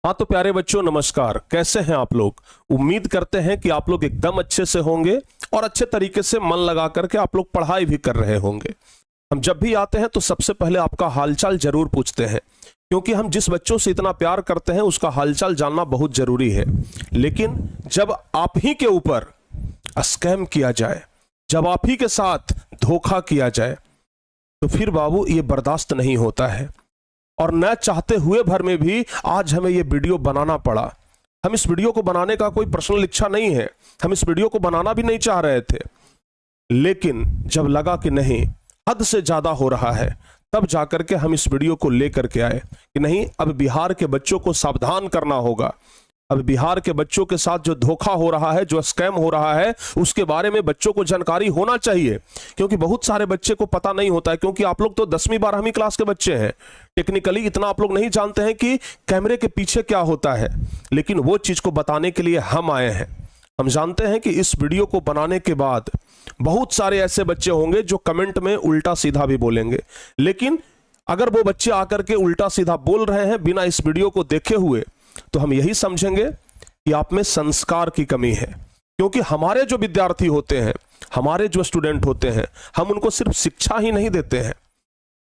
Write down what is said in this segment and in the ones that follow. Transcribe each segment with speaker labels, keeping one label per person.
Speaker 1: हाँ तो प्यारे बच्चों नमस्कार। कैसे हैं आप लोग? उम्मीद करते हैं कि आप लोग एकदम अच्छे से होंगे और अच्छे तरीके से मन लगा करके आप लोग पढ़ाई भी कर रहे होंगे। हम जब भी आते हैं तो सबसे पहले आपका हालचाल जरूर पूछते हैं, क्योंकि हम जिस बच्चों से इतना प्यार करते हैं उसका हालचाल जानना बहुत जरूरी है। लेकिन जब आप ही के ऊपर स्कैम किया जाए, जब आप ही के साथ धोखा किया जाए, तो फिर बाबू ये बर्दाश्त नहीं होता है। और न चाहते हुए भर में भी आज हमें ये वीडियो बनाना पड़ा। हम इस वीडियो को बनाने का कोई पर्सनल इच्छा नहीं है, हम इस वीडियो को बनाना भी नहीं चाह रहे थे, लेकिन जब लगा कि नहीं हद से ज्यादा हो रहा है, तब जाकर के हम इस वीडियो को लेकर के आए कि नहीं, अब बिहार के बच्चों को सावधान करना होगा। अब बिहार के बच्चों के साथ जो धोखा हो रहा है, जो स्कैम हो रहा है, उसके बारे में बच्चों को जानकारी होना चाहिए। क्योंकि बहुत सारे बच्चे को पता नहीं होता है, क्योंकि आप लोग तो 10वीं 12वीं क्लास के बच्चे हैं, टेक्निकली इतना आप लोग नहीं जानते हैं कि कैमरे के पीछे क्या होता है। लेकिन वो चीज को बताने के लिए हम आए हैं। हम जानते हैं कि इस वीडियो को बनाने के बाद बहुत सारे ऐसे बच्चे होंगे जो कमेंट में उल्टा सीधा भी बोलेंगे, लेकिन अगर वो बच्चे आकर के उल्टा सीधा बोल रहे हैं बिना इस वीडियो को देखे हुए, तो हम यही समझेंगे कि आप में संस्कार की कमी है। क्योंकि हमारे जो विद्यार्थी होते हैं, हमारे जो स्टूडेंट होते हैं, हम उनको सिर्फ शिक्षा ही नहीं देते हैं,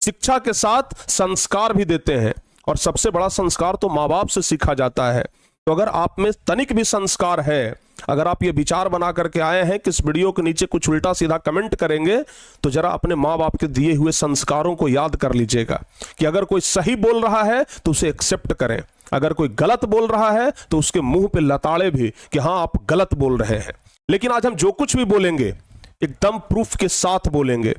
Speaker 1: शिक्षा के साथ संस्कार भी देते हैं। और सबसे बड़ा संस्कार तो माँ बाप से सीखा जाता है। तो अगर आप में तनिक भी संस्कार है, अगर आप ये विचार बना करके आए हैं कि इस वीडियो के नीचे कुछ उल्टा सीधा कमेंट करेंगे, तो जरा अपने माँ बाप के दिए हुए संस्कारों को याद कर लीजिएगा कि अगर कोई सही बोल रहा है तो उसे एक्सेप्ट करें, अगर कोई गलत बोल रहा है तो उसके मुंह पे लताड़े भी कि हाँ आप गलत बोल रहे हैं। लेकिन आज हम जो कुछ भी बोलेंगे एकदम प्रूफ के साथ बोलेंगे।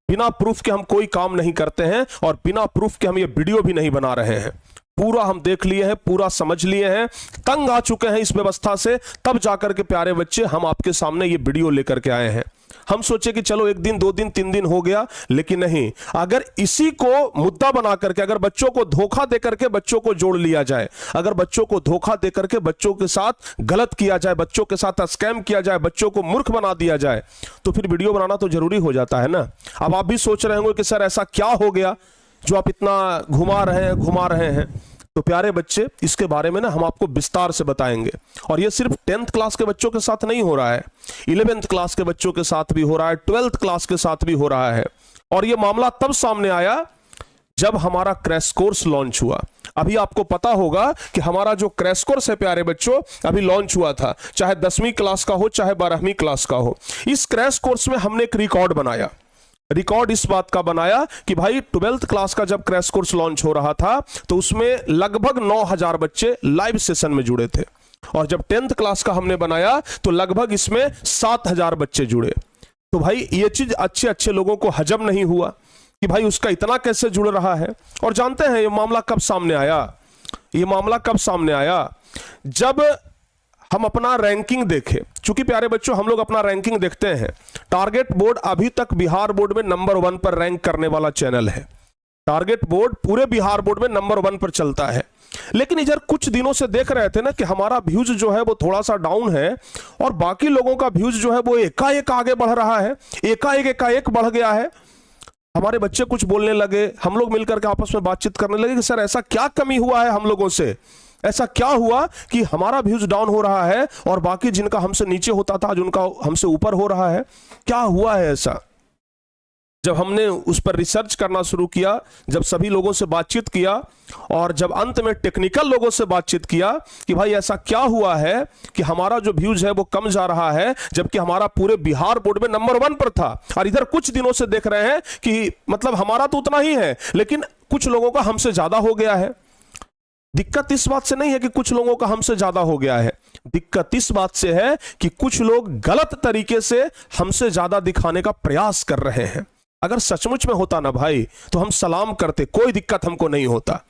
Speaker 1: बिना प्रूफ के हम कोई काम नहीं करते हैं, और बिना प्रूफ के हम ये वीडियो भी नहीं बना रहे हैं। पूरा हम देख लिए हैं, पूरा समझ लिए हैं, तंग आ चुके हैं इस व्यवस्था से, तब जाकर के प्यारे बच्चे हम आपके सामने ये वीडियो लेकर के आए हैं। हम सोचे कि चलो 1 दिन 2 दिन 3 दिन हो गया, लेकिन नहीं, अगर इसी को मुद्दा बना करके, अगर बच्चों को धोखा देकर के बच्चों को जोड़ लिया जाए, अगर बच्चों को धोखा देकर के बच्चों के साथ गलत किया जाए, बच्चों के साथ स्कैम किया जाए, बच्चों को मूर्ख बना दिया जाए, तो फिर वीडियो बनाना तो जरूरी हो जाता है ना। अब आप भी सोच रहे होंगे कि सर ऐसा क्या हो गया जो आप इतना घुमा रहे हैं। तो प्यारे बच्चे, इसके बारे में ना हम आपको विस्तार से बताएंगे। और ये सिर्फ 10th क्लास के बच्चों के साथ नहीं हो रहा है, 11th क्लास के बच्चों के साथ भी हो रहा है, 12th क्लास के साथ भी हो रहा है। और ये मामला तब सामने आया जब हमारा क्रैश कोर्स लॉन्च हुआ। अभी आपको पता होगा कि हमारा जो क्रैश कोर्स है प्यारे बच्चों, अभी लॉन्च हुआ था, चाहे 10वीं क्लास का हो चाहे 12वीं क्लास का हो। इस क्रैश कोर्स में हमने एक रिकॉर्ड बनाया। रिकॉर्ड इस बात का बनाया कि भाई 12th क्लास का जब क्रैश कोर्स लॉन्च हो रहा था तो उसमें लगभग 9000 बच्चे लाइव सेशन में जुड़े थे, और जब 10th क्लास का हमने बनाया तो लगभग इसमें 7000 बच्चे जुड़े। तो भाई ये चीज अच्छे लोगों को हजम नहीं हुआ कि भाई उसका इतना कैसे जुड़ रहा है। और जानते हैं ये मामला कब सामने आया? ये मामला कब सामने आया? जब हम अपना रैंकिंग देखे। चूंकि प्यारे बच्चों हम लोग अपना रैंकिंग देखते हैं, टारगेट बोर्ड अभी तक बिहार बोर्ड में नंबर 1 पर रैंक करने वाला चैनल है। टारगेट बोर्ड पूरे बिहार बोर्ड में नंबर 1 पर चलता है। लेकिन इधर कुछ दिनों से देख रहे थे ना कि हमारा व्यूज जो है वो थोड़ा सा डाउन है, और बाकी लोगों का व्यूज जो है वो एकाएक आगे बढ़ रहा है, एकाएक बढ़ गया है। हमारे बच्चे कुछ बोलने लगे, हम लोग मिलकर के आपस में बातचीत करने लगे कि सर ऐसा क्या कमी हुआ है हम लोगों से, ऐसा क्या हुआ कि हमारा व्यूज डाउन हो रहा है और बाकी जिनका हमसे नीचे होता था आज उनका हमसे ऊपर हो रहा है, क्या हुआ है ऐसा? जब हमने उस पर रिसर्च करना शुरू किया, जब सभी लोगों से बातचीत किया, और जब अंत में टेक्निकल लोगों से बातचीत किया कि भाई ऐसा क्या हुआ है कि हमारा जो व्यूज है वो कम जा रहा है, जबकि हमारा पूरे बिहार बोर्ड में नंबर 1 पर था। और इधर कुछ दिनों से देख रहे हैं कि मतलब हमारा तो उतना ही है, लेकिन कुछ लोगों का हमसे ज्यादा हो गया है। दिक्कत इस बात से नहीं है कि कुछ लोगों का हमसे ज्यादा हो गया है, दिक्कत इस बात से है कि कुछ लोग गलत तरीके से हमसे ज्यादा दिखाने का प्रयास कर रहे हैं। अगर सचमुच में होता ना भाई तो हम सलाम करते, कोई दिक्कत हमको नहीं होता।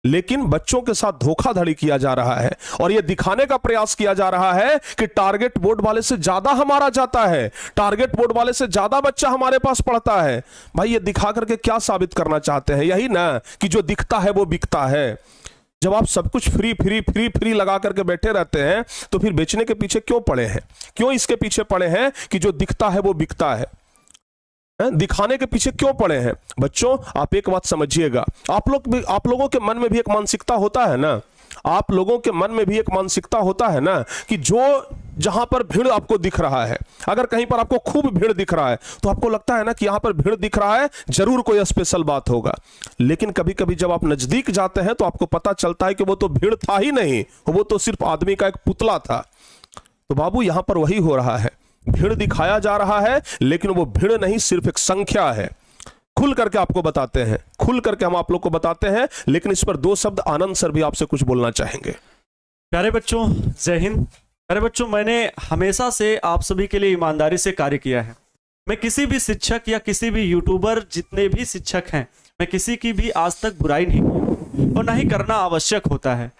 Speaker 1: लेकिन बच्चों के साथ धोखाधड़ी किया जा रहा है, और यह दिखाने का प्रयास किया जा रहा है कि टारगेट बोर्ड वाले से ज्यादा हमारा जाता है, टारगेट बोर्ड वाले से ज्यादा बच्चा हमारे पास पढ़ता है। भाई ये दिखा करके क्या साबित करना चाहते हैं? यही ना कि जो दिखता है वो बिकता है। जब आप सब कुछ फ्री लगा करके बैठे रहते हैं तो फिर बेचने के पीछे क्यों पड़े हैं? क्यों इसके पीछे पड़े हैं कि जो दिखता है वो बिकता है? दिखाने के पीछे क्यों पड़े हैं? बच्चों आप एक बात समझिएगा, आप लोगों के मन में भी एक मानसिकता होता है ना। आप लोगों के मन में भी एक मानसिकता होता है ना कि जो जहां पर भीड़ आपको दिख रहा है, अगर कहीं पर आपको खूब भीड़ दिख रहा है तो आपको लगता है ना कि यहां पर भीड़ दिख रहा है, जरूर कोई स्पेशल बात होगा। लेकिन कभी कभी जब आप नजदीक जाते हैं तो आपको पता चलता है कि वो तो भीड़ था ही नहीं, वो तो सिर्फ आदमी का एक पुतला था। तो बाबू यहां पर वही हो रहा है, भीड़ दिखाया जा रहा है लेकिन वो भीड़ नहीं, सिर्फ एक संख्या है। खुल करके आपको बताते हैं, खुल करके हम आप लोग को बताते हैं, लेकिन इस पर 2 शब्द आनंद सर भी आपसे कुछ बोलना चाहेंगे।
Speaker 2: प्यारे बच्चों, जय हिंद। प्यारे बच्चों, मैंने हमेशा से आप सभी के लिए ईमानदारी से कार्य किया है। मैं किसी भी शिक्षक या किसी भी यूट्यूबर, जितने भी शिक्षक हैं, मैं किसी की भी आज तक बुराई नहीं की और ना ही करना आवश्यक होता है।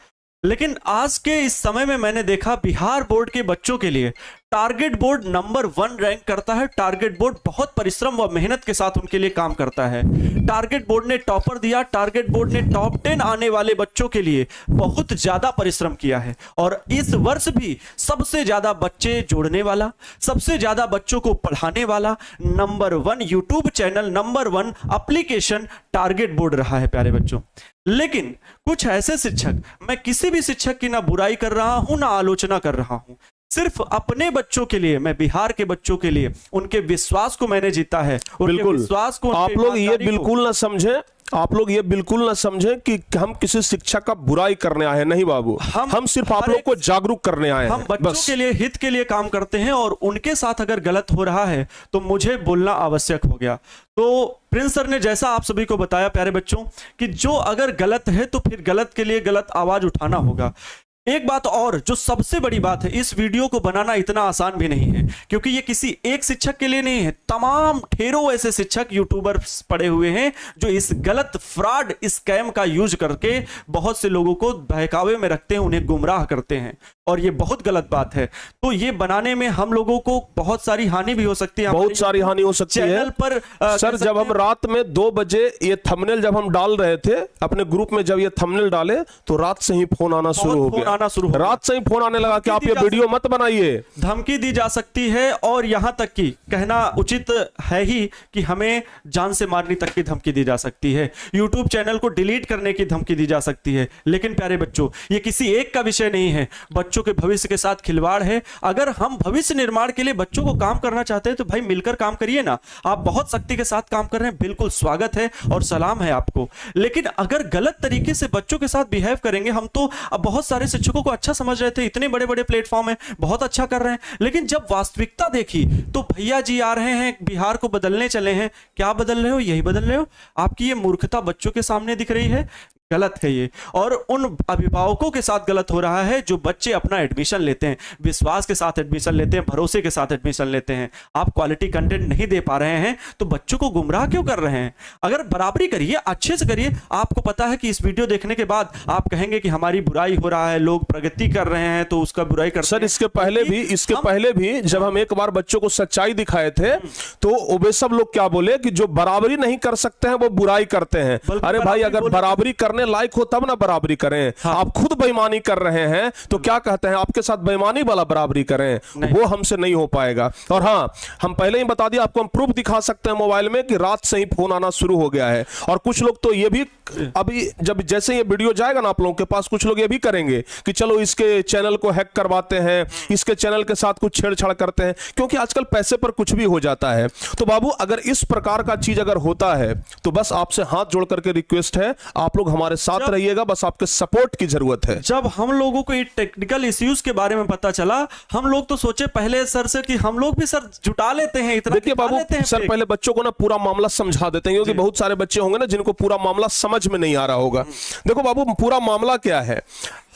Speaker 2: लेकिन आज के इस समय में मैंने देखा बिहार बोर्ड के बच्चों के लिए टारगेट बोर्ड नंबर 1 रैंक करता है। टारगेट बोर्ड बहुत परिश्रम व मेहनत के साथ उनके लिए काम करता है। टारगेट बोर्ड ने टॉपर दिया, टारगेट बोर्ड ने टॉप 10 आने वाले बच्चों के लिए बहुत ज्यादा परिश्रम किया है और इस वर्ष भी सबसे ज्यादा बच्चे जोड़ने वाला, सबसे ज्यादा बच्चों को पढ़ाने वाला number 1 YouTube channel, number 1 application target board रहा है प्यारे बच्चों। लेकिन कुछ ऐसे शिक्षक, मैं किसी भी शिक्षक की ना बुराई कर रहा हूं ना आलोचना कर रहा हूं, सिर्फ अपने बच्चों के लिए, मैं बिहार के बच्चों के लिए उनके विश्वास को मैंने जीता है।
Speaker 1: बिल्कुल,
Speaker 2: विश्वास को
Speaker 1: आप लोग ये बिल्कुल ना समझें, आप लोग ये बिल्कुल ना समझें कि हम किसी शिक्षक का बुराई करने आए हैं, नहीं बाबू, हम सिर्फ आप लोग को जागरूक करने आए हैं।
Speaker 2: हम बच्चों के लिए, हित के लिए काम करते हैं और उनके साथ अगर गलत हो रहा है तो मुझे बोलना आवश्यक हो गया। तो प्रिंस सर ने जैसा आप सभी को बताया प्यारे बच्चों कि जो अगर गलत है तो फिर गलत के लिए गलत आवाज उठाना होगा। एक बात और जो सबसे बड़ी बात है, इस वीडियो को बनाना इतना आसान भी नहीं है, क्योंकि ये किसी एक शिक्षक के लिए नहीं है। तमाम ढेरों ऐसे शिक्षक यूट्यूबर्स पड़े हुए हैं जो इस गलत फ्रॉड स्कैम का यूज करके बहुत से लोगों को बहकावे में रखते हैं, उन्हें गुमराह करते हैं और ये बहुत गलत बात है। तो ये बनाने में हम लोगों को बहुत सारी हानि भी हो सकती है,
Speaker 1: बहुत सारी हानि हो सकती है
Speaker 2: चैनल पर।
Speaker 1: सर जब हम रात में 2 बजे ये थंबनेल जब हम डाल रहे थे अपने ग्रुप में, जब ये थंबनेल डाले तो रात से ही फोन आना शुरू हो गया। रात से ही फोन आने लगा कि आप ये वीडियो मत बनाइए।
Speaker 2: धमकी दी जा सकती है और यहां तक कि कहना उचित है ही कि हमें जान से मारने तक की धमकी दी जा सकती है। यूट्यूब चैनल को डिलीट करने की धमकी दी जा सकती है। लेकिन प्यारे बच्चों, ये किसी एक का विषय नहीं है, बच्चों के भविष्य के साथ खिलवाड़ है। अगर हम भविष्य निर्माण के लिए बच्चों को काम करना चाहते हैं तो भाई मिलकर काम करिए ना। आप बहुत सख्ती के साथ काम कर रहे हैं, बिल्कुल स्वागत है और सलाम है आपको। लेकिन अगर गलत तरीके से बच्चों के साथ बिहेव करेंगे, हम तो अब बहुत सारे शिक्षकों को अच्छा समझ रहे थे, इतने बड़े बड़े प्लेटफॉर्म है, बहुत अच्छा कर रहे हैं, लेकिन जब वास्तविकता देखी तो भैया जी आ रहे हैं, बिहार को बदलने चले हैं। क्या बदल रहे हो? यही बदल रहे हो। आपकी ये मूर्खता बच्चों के सामने दिख रही है, गलत है ये। और उन अभिभावकों के साथ गलत हो रहा है जो बच्चे अपना एडमिशन लेते हैं, विश्वास के साथ एडमिशन लेते हैं, भरोसे के साथ एडमिशन लेते हैं। आप क्वालिटी कंटेंट नहीं दे पा रहे हैं तो बच्चों को गुमराह क्यों कर रहे हैं? अगर बराबरी करिए, अच्छे से करिए। आपको पता है कि इस वीडियो देखने के बाद आप कहेंगे कि हमारी बुराई हो रहा है, लोग प्रगति कर रहे हैं तो उसका बुराई कर।
Speaker 1: सर इसके पहले भी जब हम एक बार बच्चों को सच्चाई दिखाए थे तो वे सब लोग क्या बोले कि जो बराबरी नहीं कर सकते हैं वो बुराई करते हैं। अरे भाई, अगर बराबरी करने लायक हो तब ना बराबरी करें। हाँ। आप खुद बेईमानी कर रहे हैं तो क्या कहते हैं आपके साथ बेईमानी वाला बराबरी करें, वो हमसे नहीं हो पाएगा। और हाँ, हम पहले ही बता दिया आपको, हम प्रूफ दिखा सकते हैं मोबाइल में कि रात से ही फोन आना शुरू हो गया है। और कुछ लोग तो ये भी अभी जब जैसे ये वीडियो जाएगा ना आप लोगों के पास, कुछ लोग ये भी करेंगे कि चलो इसके चैनल को हैक करवाते हैं, इसके चैनल के साथ कुछ छेड़छाड़ करते हैं, क्योंकि आजकल पैसे पर कुछ भी हो जाता है। तो बाबू अगर इस प्रकार का चीज अगर होता है तो बस आपसे हाथ जोड़ करके रिक्वेस्ट है, आप लोग हमारे साथ रहिएगा, बस आपके सपोर्ट की जरूरत है।
Speaker 2: जब हम लोगों को ये टेक्निकल इश्यूज के बारे में पता चला, हम लोग तो सोचे पहले सर से कि हम लोग भी सर जुटा लेते हैं, इतना
Speaker 1: देखिए बाबू, सर पहले बच्चों को ना पूरा मामला समझा देते हैं, क्योंकि बहुत सारे बच्चे होंगे ना जिनको पूरा मामला समझ में नहीं आ रहा होगा। देखो बाबू, पूरा मामला क्या है,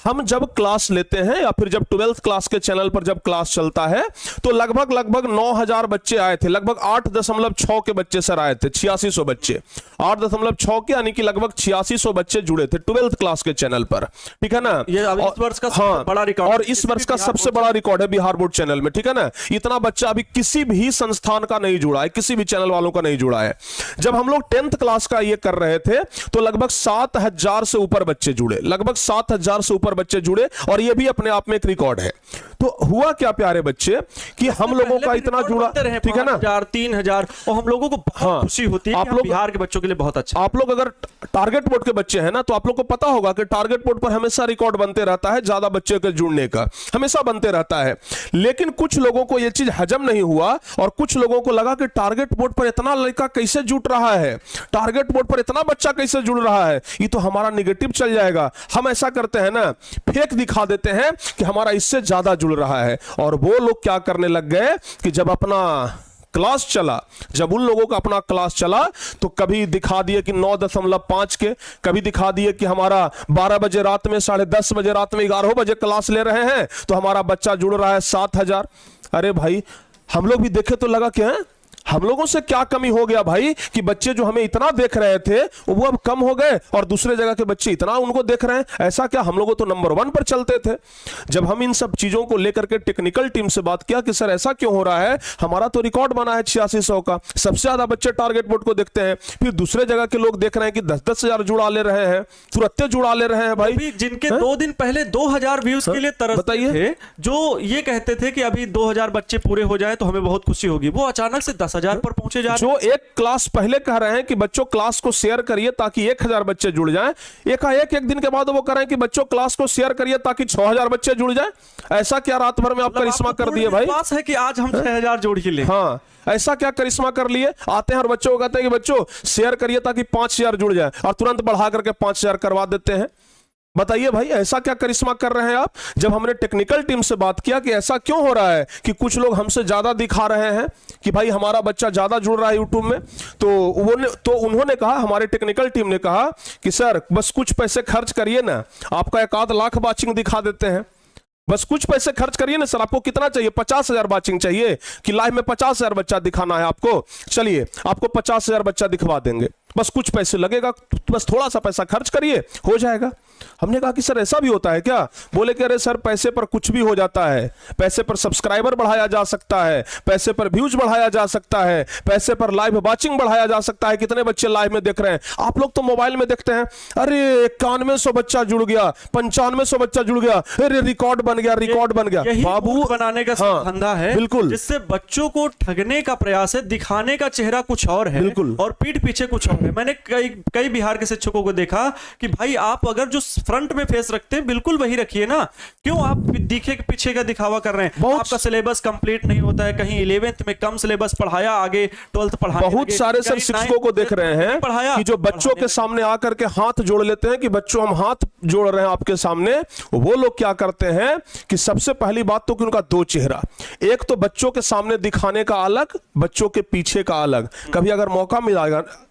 Speaker 1: हम जब क्लास लेते हैं या फिर जब 12th क्लास के चैनल पर जब क्लास चलता है तो लगभग 9000 बच्चे आए थे, लगभग 8.6 के बच्चे सर आए थे, 8600 बच्चे, 8.6 के, यानी कि लगभग 8600 बच्चे जुड़े थे 12th क्लास के चैनल पर, ठीक है ना।
Speaker 2: ये इस वर्ष का
Speaker 1: हाँ,
Speaker 2: बड़ा रिकॉर्ड,
Speaker 1: और इस वर्ष का सबसे बड़ा रिकॉर्ड है बिहार बोर्ड चैनल में, ठीक है ना। इतना बच्चा अभी किसी भी संस्थान का नहीं जुड़ा है, किसी भी चैनल वालों का नहीं जुड़ा है। जब हम लोग 10th क्लास का ये कर रहे थे तो लगभग 7000 से ऊपर बच्चे जुड़े, लगभग 7000 से ऊपर नंबर बच्चे जुड़े, और ये भी अपने आप में एक रिकॉर्ड है। तो हुआ क्या प्यारे बच्चे कि हम लोगों का इतना जुड़ा, ठीक है ना,
Speaker 2: 3,000 और हम लोगों को बहुत खुशी होती है
Speaker 1: आप लोग
Speaker 2: बिहार के बच्चों के लिए बहुत अच्छा।
Speaker 1: आप लोग अगर टारगेट बोर्ड के बच्चे हैं ना, तो आप लोग को पता होगा कि टारगेट बोर्ड पर हमेशा रिकॉर्ड बनते रहता है, ज्यादा बच्चे के जुड़ने का हमेशा बनते रहता है। लेकिन कुछ लोगों को यह चीज हजम नहीं हुआ, और कुछ लोगों को लगा कि टारगेट बोर्ड पर इतना लड़का कैसे जुड़ रहा है, टारगेट बोर्ड पर इतना बच्चा कैसे जुड़ रहा है, ये तो हमारा निगेटिव चल जाएगा। हम ऐसा करते हैं ना, फेक दिखा देते हैं कि हमारा इससे ज्यादा जुड़ रहा है। और वो लोग क्या करने लग गए कि जब अपना क्लास चला, जब उन लोगों का अपना क्लास चला, तो कभी दिखा दिए कि 9.5 के, कभी दिखा दिए कि हमारा 12 बजे रात में, 10:30 बजे रात में, 11 बजे क्लास ले रहे हैं, तो हमारा बच्चा जुड़ रहा है 7,000। अरे भाई, हम लोग भी देखे तो लगा कि हम लोगों से क्या कमी हो गया भाई, कि बच्चे जो हमें इतना देख रहे थे वो अब कम हो गए, और दूसरे जगह के बच्चे इतना उनको देख रहे हैं। ऐसा क्या, हम लोग तो नंबर 1 पर चलते थे। जब हम इन सब चीजों को लेकर के टेक्निकल टीम से बात किया कि सर ऐसा क्यों हो रहा है, हमारा तो रिकॉर्ड बना है 8600 का, सबसे ज्यादा बच्चे टारगेट बोर्ड को देखते हैं, फिर दूसरे जगह के लोग देख रहे हैं कि 10-10 हजार जुड़ा ले रहे हैं, तुरंत जुड़ा ले रहे हैं भाई।
Speaker 2: जिनके 2 दिन पहले 2,000 व्यूज के लिए तरसते थे, जो ये कहते थे कि अभी 2,000 बच्चे पूरे हो जाए तो हमें बहुत खुशी होगी, वो अचानक से 10,000 पर पहुंचे जा रहे हैं।
Speaker 1: जो एक क्लास पहले कह रहे हैं कि बच्चों क्लास को शेयर करिए ताकि 1,000 बच्चे जुड़ जाएं, एक दिन के बाद वो कह रहे हैं कि बच्चों क्लास को शेयर करिए ताकि 6,000 बच्चे जुड़ जाएं। ऐसा क्या रात भर में आप करिश्मा कर दिए भाई?
Speaker 2: विश्वास है कि आज हम 6,000 जोड़ ही ले।
Speaker 1: हाँ, ऐसा क्या करिश्मा कर लिए? आते हैं और बच्चों को कहते हैं कि बच्चों शेयर करिए ताकि 5,000 जुड़ जाए, और तुरंत बढ़ा करके 5,000 करवा देते हैं। बताइए भाई, ऐसा क्या करिश्मा कर रहे हैं आप? जब हमने टेक्निकल टीम से बात किया कि ऐसा क्यों हो रहा है कि कुछ लोग हमसे ज्यादा दिखा रहे हैं कि भाई हमारा बच्चा ज्यादा जुड़ रहा है यूट्यूब में, तो उन्होंने कहा, हमारे टेक्निकल टीम ने कहा कि सर बस कुछ पैसे खर्च करिए ना, आपका 1 लाख वाचिंग दिखा देते हैं। बस कुछ पैसे खर्च करिए ना सर। आपको कितना चाहिए? 50,000 वाचिंग चाहिए कि लाइव में 50,000 बच्चा दिखाना है आपको? चलिए, आपको 50,000 बच्चा दिखवा देंगे, बस कुछ पैसे लगेगा, बस थोड़ा सा पैसा खर्च करिए, हो जाएगा। हमने कहा कि सर ऐसा भी होता है क्या? बोले कि अरे सर, पैसे पर कुछ भी हो जाता है, पैसे पर सब्सक्राइबर बढ़ाया जा सकता है, पैसे पर व्यूज बढ़ाया जा सकता है, पैसे पर लाइव वाचिंग बढ़ाया जा सकता है। कितने बच्चे लाइव में देख रहे हैं? आप लोग तो मोबाइल में देखते हैं, अरे 9100 बच्चा जुड़ गया, 9500 बच्चा जुड़ गया, अरे रिकॉर्ड बन गया, रिकॉर्ड बन गया।
Speaker 2: बाबू बनाने का धंधा है,
Speaker 1: बिल्कुल,
Speaker 2: जिससे बच्चों को ठगने का प्रयास है, दिखाने का चेहरा कुछ और है, बिल्कुल, और पीठ पीछे कुछ और है। मैंने कई बिहार के शिक्षकों को देखा कि भाई आप अगर जो फ्रंट में फेस रखते हैं बिल्कुल वही रखिए ना, क्यों आप दिखे के पीछे का दिखावा कर रहे हैं? आपका सिलेबस कंप्लीट नहीं होता है, कहीं 11th में कम सिलेबस पढ़ाया, आगे 12th पढ़ाया।
Speaker 1: बहुत सारे सर शिक्षकों को देख रहे हैं कि जो बच्चों के सामने आकर के हाथ जोड़ लेते हैं कि बच्चों हम हाथ जोड़ रहे हैं आपके सामने। वो लोग क्या करते हैं कि सबसे पहली बात तो कि उनका 2 चेहरा, एक तो बच्चों के सामने दिखाने का अलग, बच्चों के पीछे का अलग। कभी अगर मौका मिला,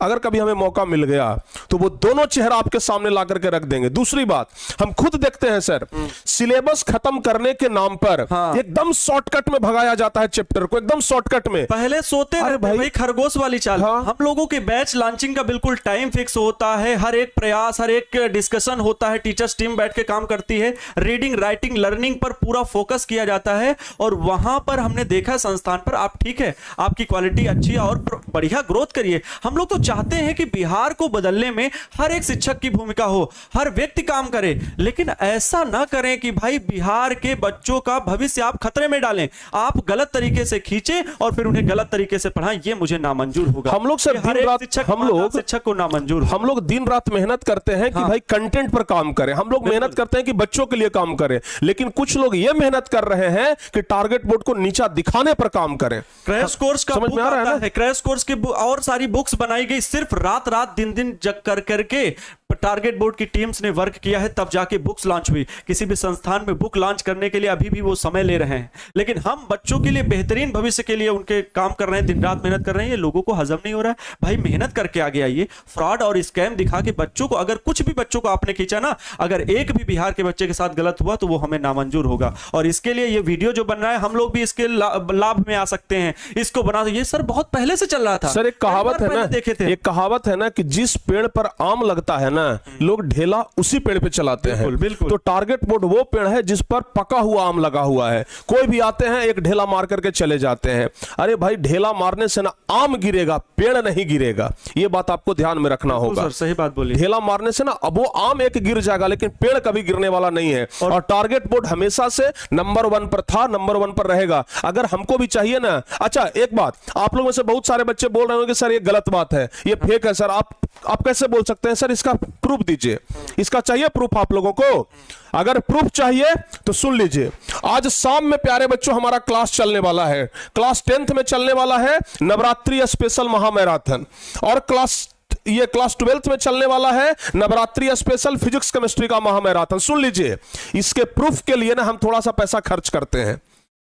Speaker 1: अगर कभी हमें मौका मिल गया तो वो दोनों चेहरा आपके सामने ला करके रख देंगे। दूसरी बात, हम खुद देखते हैं सर, सिलेबस खत्म करने के नाम पर एकदम शॉर्टकट में भगाया जाता है चैप्टर को, एकदम शॉर्टकट में।
Speaker 2: पहले सोते रहे भाई, खरगोश वाली चाल। हम लोगों के बैच लॉन्चिंग का बिल्कुल टाइम फिक्स होता है, हर एक प्रयास, हर एक डिस्कशन होता है, टीचर्स टीम बैठ के काम करती है, रीडिंग राइटिंग लर्निंग पर पूरा फोकस किया जाता है। और वहां पर हमने देखा संस्थान पर, आप ठीक है, आपकी क्वालिटी अच्छी है और बढ़िया ग्रोथ करिए। हम लोग तो चाहते हैं कि बिहार को बदलने में हर एक शिक्षक की भूमिका हो, हर व्यक्ति काम करे, लेकिन ऐसा ना करें कि भाई बिहार के बच्चों का भविष्य आप खतरे में डालें, आप गलत तरीके से खींचे और फिर उन्हें गलत तरीके से पढ़ाएं। ये मुझे नामंजूर होगा।
Speaker 1: हम लोग सर दिन रात,
Speaker 2: शिक्षक को नामंजूर,
Speaker 1: हम लोग दिन रात मेहनत करते हैं कि भाई कंटेंट पर काम करें, हम लोग मेहनत करते हैं कि बच्चों के लिए काम करें, लेकिन कुछ लोग ये मेहनत कर रहे हैं कि टारगेट बोर्ड को नीचा दिखाने पर काम करें।
Speaker 2: क्रैश कोर्स का समझ में आ रहा है? क्रैश कोर्स की और सारी बुक्स बनाई गई, सिर्फ रात रात दिन दिन जग कर करके टारगेट बोर्ड की टीम्स ने वर्क किया है, तब जाके बुक्स लॉन्च हुई। किसी भी संस्थान में बुक लॉन्च करने के लिए अभी भी वो समय ले रहे हैं, लेकिन हम बच्चों के लिए बेहतरीन भविष्य के लिए उनके काम कर रहे हैं, दिन रात मेहनत कर रहे हैं। ये लोगों को हजम नहीं हो रहा है भाई, मेहनत करके आगे आइए। फ्रॉड और स्कैम दिखा के बच्चों को, अगर कुछ भी बच्चों को आपने खींचा ना, अगर एक भी बिहार के बच्चे के साथ गलत हुआ तो वो हमें नामंजूर होगा। और इसके लिए ये वीडियो जो बन रहा है, हम लोग भी इसके लाभ में आ सकते हैं, इसको बना। ये सर बहुत पहले से चल रहा था
Speaker 1: सर। एक कहावत है ना,
Speaker 2: देखे थे,
Speaker 1: एक कहावत है ना कि जिस पेड़ पर आम लगता है ना, लोग ढेला उसी पेड़ पे चलाते हैं।
Speaker 2: बिल्कुल।
Speaker 1: तो टारगेट बोर्ड वो पेड़ है जिस पर पका हुआ आम लगा हुआ है। कोई भी आते हैं एक ढेला मार करके चले जाते हैं। अरे भाई, ढेला मारने से ना आम गिरेगा, पेड़ नहीं गिरेगा। ये बात आपको ध्यान में रखना होगा।
Speaker 2: सर, सही बात बोली।
Speaker 1: ढेला मारने से ना अब वो आम एक गिर जाएगा, लेकिन पेड़ कभी गिरने वाला नहीं है। और टारगेट बोर्ड हमेशा से नंबर 1 पर था, नंबर 1 पर रहेगा। अगर हमको भी चाहिए ना। अच्छा, एक बात, आप लोगों में से बहुत सारे बच्चे बोल रहे होंगे सर ये गलत बात है, ये फेक है। सर आप कैसे बोल सकते हैं? सर इसका प्रूफ दीजिए। इसका चाहिए प्रूफ आप लोगों को? अगर प्रूफ चाहिए तो सुन लीजिए। आज शाम में प्यारे बच्चों हमारा क्लास चलने वाला है। क्लास 10th में चलने वाला है नवरात्रि स्पेशल महामैराथन, और क्लास 12th में चलने वाला है नवरात्रि स्पेशल फिजिक्स केमिस्ट्री का महामैराथन। सुन लीजिए, इसके प्रूफ के लिए ना हम थोड़ा सा पैसा खर्च करते हैं।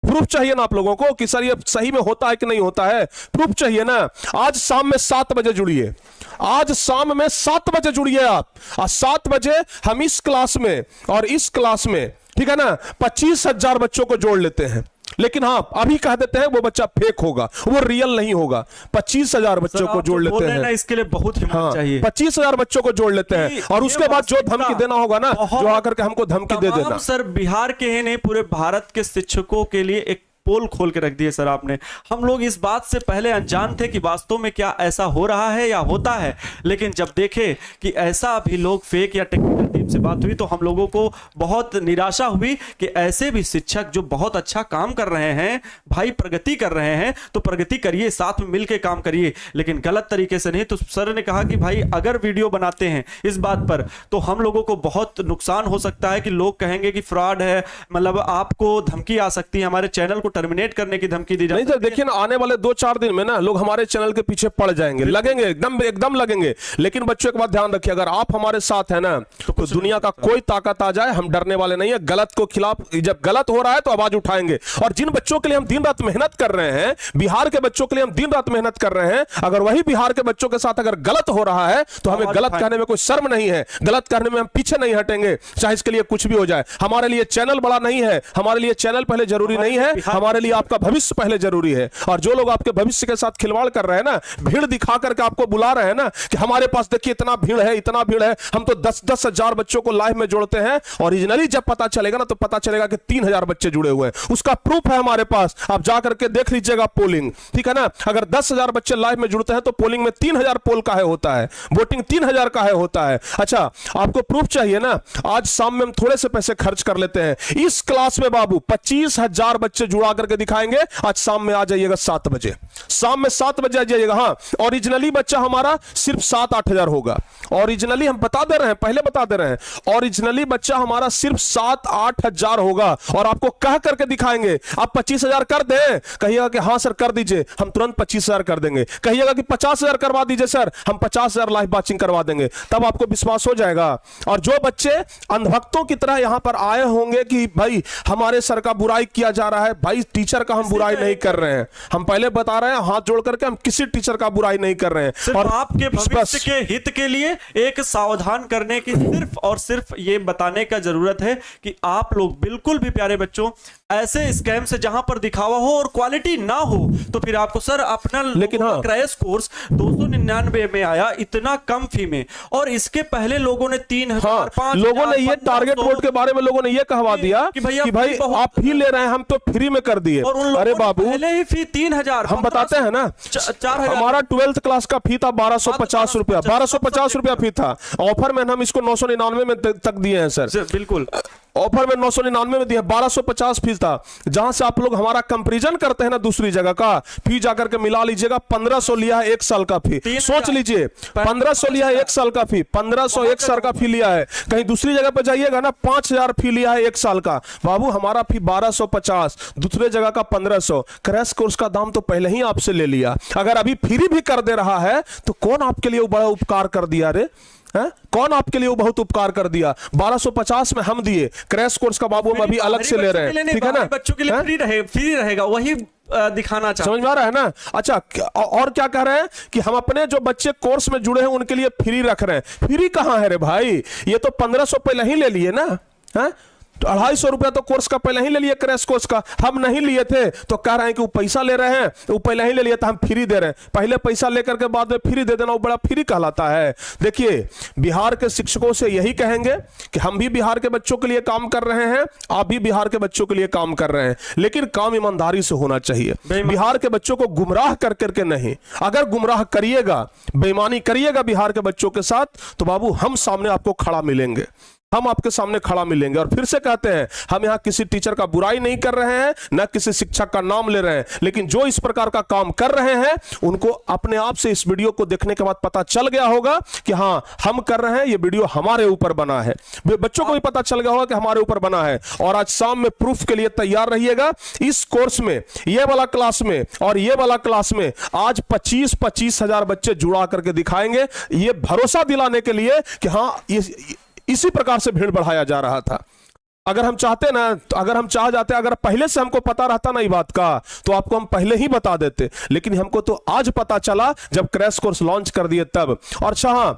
Speaker 1: प्रूफ चाहिए ना आप लोगों को कि सर ये सही में होता है कि नहीं होता है? प्रूफ चाहिए ना। आज शाम में 7 बजे जुड़िए। आज शाम में 7 बजे जुड़िए आप। आज 7 बजे हम इस क्लास में और इस क्लास में, ठीक है ना, 25,000 बच्चों को जोड़ लेते हैं। लेकिन हाँ, अभी कह देते हैं वो बच्चा फेक होगा, वो रियल नहीं होगा। 25,000 बच्चों को जोड़ लेते हैं।
Speaker 2: इसके लिए बहुत हिम्मत चाहिए।
Speaker 1: 25,000 बच्चों को जोड़ लेते हैं, और उसके बाद जो धमकी देना होगा ना, जो आकर के हमको धमकी दे देना।
Speaker 2: सर, बिहार के ही नहीं, पूरे भारत के शिक्षकों के लिए एक पोल खोल के रख दिए सर आपने। हम लोग इस बात से पहले अनजान थे कि वास्तव में क्या ऐसा हो रहा है या होता है, लेकिन जब देखे कि ऐसा भी लोग फेक या टेक्निकल टीम से बात हुई तो हम लोगों को बहुत निराशा हुई कि ऐसे भी शिक्षक जो बहुत अच्छा काम कर रहे हैं, भाई प्रगति कर रहे हैं, तो प्रगति करिए, साथ में मिलकर काम करिए, लेकिन गलत तरीके से नहीं। तो सर ने कहा कि भाई अगर वीडियो बनाते हैं इस बात पर तो हम लोगों को बहुत नुकसान हो सकता है कि लोग कहेंगे कि फ्रॉड है, मतलब आपको धमकी आ सकती है, हमारे चैनल को टर्मिनेट करने की धमकी दी जाती है।
Speaker 1: नहीं सर, देखिए ना, आने वाले 2-4 दिन में ना लोग हमारे चैनल के पीछे पड़ जाएंगे, लगेंगे, एकदम लगेंगे। लेकिन बच्चों एक बात ध्यान रखिए, अगर आप हमारे साथ हैं ना तो दुनिया का कोई ताकत आ जाए हम डरने वाले नहीं है। गलत को खिलाफ, जब गलत हो रहा है तो आवाज उठाएंगे। और जिन बच्चों के लिए हम दिन रात मेहनत कर रहे हैं, बिहार के बच्चों के लिए हम दिन रात मेहनत कर रहे हैं, अगर वही बिहार के बच्चों के साथ अगर गलत हो रहा है तो हमें गलत कहने में कोई शर्म नहीं है। गलत कहने में हम पीछे नहीं हटेंगे, चाहे इसके लिए कुछ भी हो जाए। हमारे लिए चैनल बड़ा नहीं है, हमारे लिए चैनल पहले जरूरी नहीं है, हमारे लिए आपका भविष्य पहले जरूरी है। और जो लोग आपके भविष्य के साथ खिलवाड़ कर रहे हैं ना, भीड़ दिखा करके आपको बुला रहे हैं ना कि हमारे पास देखिए इतना भीड़ है, इतना भीड़ है, हम तो 10-10 हजार बच्चों को लाइव में जोड़ते हैं, ओरिजिनली जब पता चलेगा ना तो पता चलेगा कि 3,000 बच्चे जुड़े हुए हैं। उसका प्रूफ है हमारे पास, आप जा करके देख लीजिएगा पोलिंग, ठीक है ना। अगर 10,000 बच्चे लाइव में जुड़ते हैं तो पोलिंग में 3,000 पोल का है होता है, वोटिंग 3,000 का है होता है। अच्छा, आपको प्रूफ चाहिए ना, आज शाम में हम थोड़े से पैसे खर्च कर लेते हैं। इस क्लास में बाबू 25,000 बच्चे जुड़ा करके दिखाएंगे। आज शाम में आ जाइएगा 7 बजे, शाम में 7 बजे आ जाइएगा। हाँ, ओरिजिनली बच्चा हमारा सिर्फ 7-8 हजार होगा। ओरिजिनली हम बता दे रहे हैं, पहले बता दे रहे हैं, ओरिजिनली बच्चा हमारा सिर्फ 7-8 हजार होगा। और आपको कह करके दिखाएंगे। आप 25,000 कर दें, कहिएगा कि हाँ सर कर दीजिए, हम तुरंत 25,000 कर देंगे। कहिएगा कि 50,000 करवा दीजिए सर, हम 50,000 लाइव वाचिंग करवा देंगे, तब आपको विश्वास हो जाएगा। और जो बच्चे अंधभक्तों की तरह यहां पर आए होंगे कि भाई हमारे सर का बुराई किया जा रहा है, भाई टीचर का हम बुराई नहीं कर रहे हैं, हम पहले बता रहे हैं हाथ जोड़ करके, हम किसी टीचर का बुराई नहीं कर रहे हैं।
Speaker 2: और आपके भविष्य के हित के लिए एक सावधान करने की सिर्फ और सिर्फ ये बताने का जरूरत है कि आप लोग बिल्कुल भी प्यारे बच्चों ऐसे स्कैम से जहां पर दिखावा हो और क्वालिटी ना हो तो फिर आपको सर अपना
Speaker 1: लेकिन हाँ,
Speaker 2: क्रैश कोर्स 299 में आया, इतना कम फी में, और इसके पहले लोगों ने 3,000
Speaker 1: हाँ,
Speaker 2: 5,000
Speaker 1: लोगों ने ये टारगेट बोर्ड के बारे में लोगों ने ये कहवा दिया कि भाई आप फी ले रहे हैं, हम तो फ्री में कर दिए। अरे बाबू,
Speaker 2: पहले ही फी 3,000,
Speaker 1: हम बताते हैं ना,
Speaker 2: 4,000।
Speaker 1: हमारा 12th क्लास का फी था 1250 रुपया, 1250 रुपया फी था। ऑफर में हम इसको 999 में तक दिए हैं सर,
Speaker 2: बिल्कुल
Speaker 1: ऑफर में 999 में दिया, 1250 फीस था। जहां से आप लोग हमारा कंपैरिजन करते हैं ना दूसरी जगह का, फी जाकर के मिला लीजिएगा, 1500 लिया है 1 साल का फी। सोच लीजिए, 1500 लिया है 1 साल का फी, 1500 1 साल का फी लिया है। कहीं दूसरी जगह पर जाइएगा ना 5,000 फी लिया है 1 साल का। बाबू हमारा फी 1250, दूसरे जगह का 1500। क्रैश कोर्स का दाम तो पहले ही आपसे ले लिया, अगर अभी फ्री भी कर दे रहा है तो कौन आपके लिए बड़ा उपकार कर दिया रे? है? कौन आपके लिए वो बहुत उपकार कर दिया? 1250 में हम दिए, क्रैश कोर्स का बाबू हम अभी अलग से ले रहे हैं, ठीक है ना।
Speaker 2: बच्चों के लिए फ्री रहेगा, वही दिखाना चाहते,
Speaker 1: समझ में आ रहा है ना। अच्छा, और क्या कह रहे हैं कि हम अपने जो बच्चे कोर्स में जुड़े हैं उनके लिए फ्री रख रहे हैं। फ्री कहां है रे भाई, ये तो 1500 पहले ही ले लिए ना, है? 250 रुपया तो कोर्स का पहले ही ले लिए, क्रैश कोर्स का हम नहीं लिए थे, तो कह रहे हैं कि वो पैसा ले रहे हैं, वो पहले ही ले लिए, तो हम फ्री दे रहे हैं। पहले पैसा लेकर के बाद में फ्री दे देना वो बड़ा फ्री कहलाता है। देखिए, बिहार के शिक्षकों से यही कहेंगे कि हम भी बिहार के बच्चों के लिए काम कर रहे हैं, आप भी बिहार के बच्चों के लिए काम कर रहे हैं, लेकिन काम ईमानदारी से होना चाहिए। बिहार के बच्चों को गुमराह कर करके नहीं। अगर गुमराह करिएगा, बेईमानी करिएगा बिहार के बच्चों के साथ, तो बाबू हम सामने आपको खड़ा मिलेंगे, हम आपके सामने खड़ा मिलेंगे। और फिर से कहते हैं, हम यहां किसी टीचर का बुराई नहीं कर रहे हैं, ना किसी शिक्षक का नाम ले रहे हैं, लेकिन जो इस प्रकार का काम कर रहे हैं उनको अपने आप से इस वीडियो को देखने के बाद पता चल गया होगा कि हां हम कर रहे हैं, ये वीडियो हमारे ऊपर बना है। बच्चों को भी पता चल गया होगा कि हमारे ऊपर बना है। और आज शाम में प्रूफ के लिए तैयार रहिएगा। इस कोर्स में, ये वाला क्लास में और ये वाला क्लास में आज 25-25 हजार बच्चे जुड़ा करके दिखाएंगे, ये भरोसा दिलाने के लिए कि हां इसी प्रकार से भीड़ बढ़ाया जा रहा था। अगर हम चाहते ना, अगर हम चाह जाते, अगर पहले से हमको पता रहता ना ये बात का, तो आपको हम पहले ही बता देते, लेकिन हमको तो आज पता चला जब क्रैश कोर्स लॉन्च कर दिए तब। और अच्छा,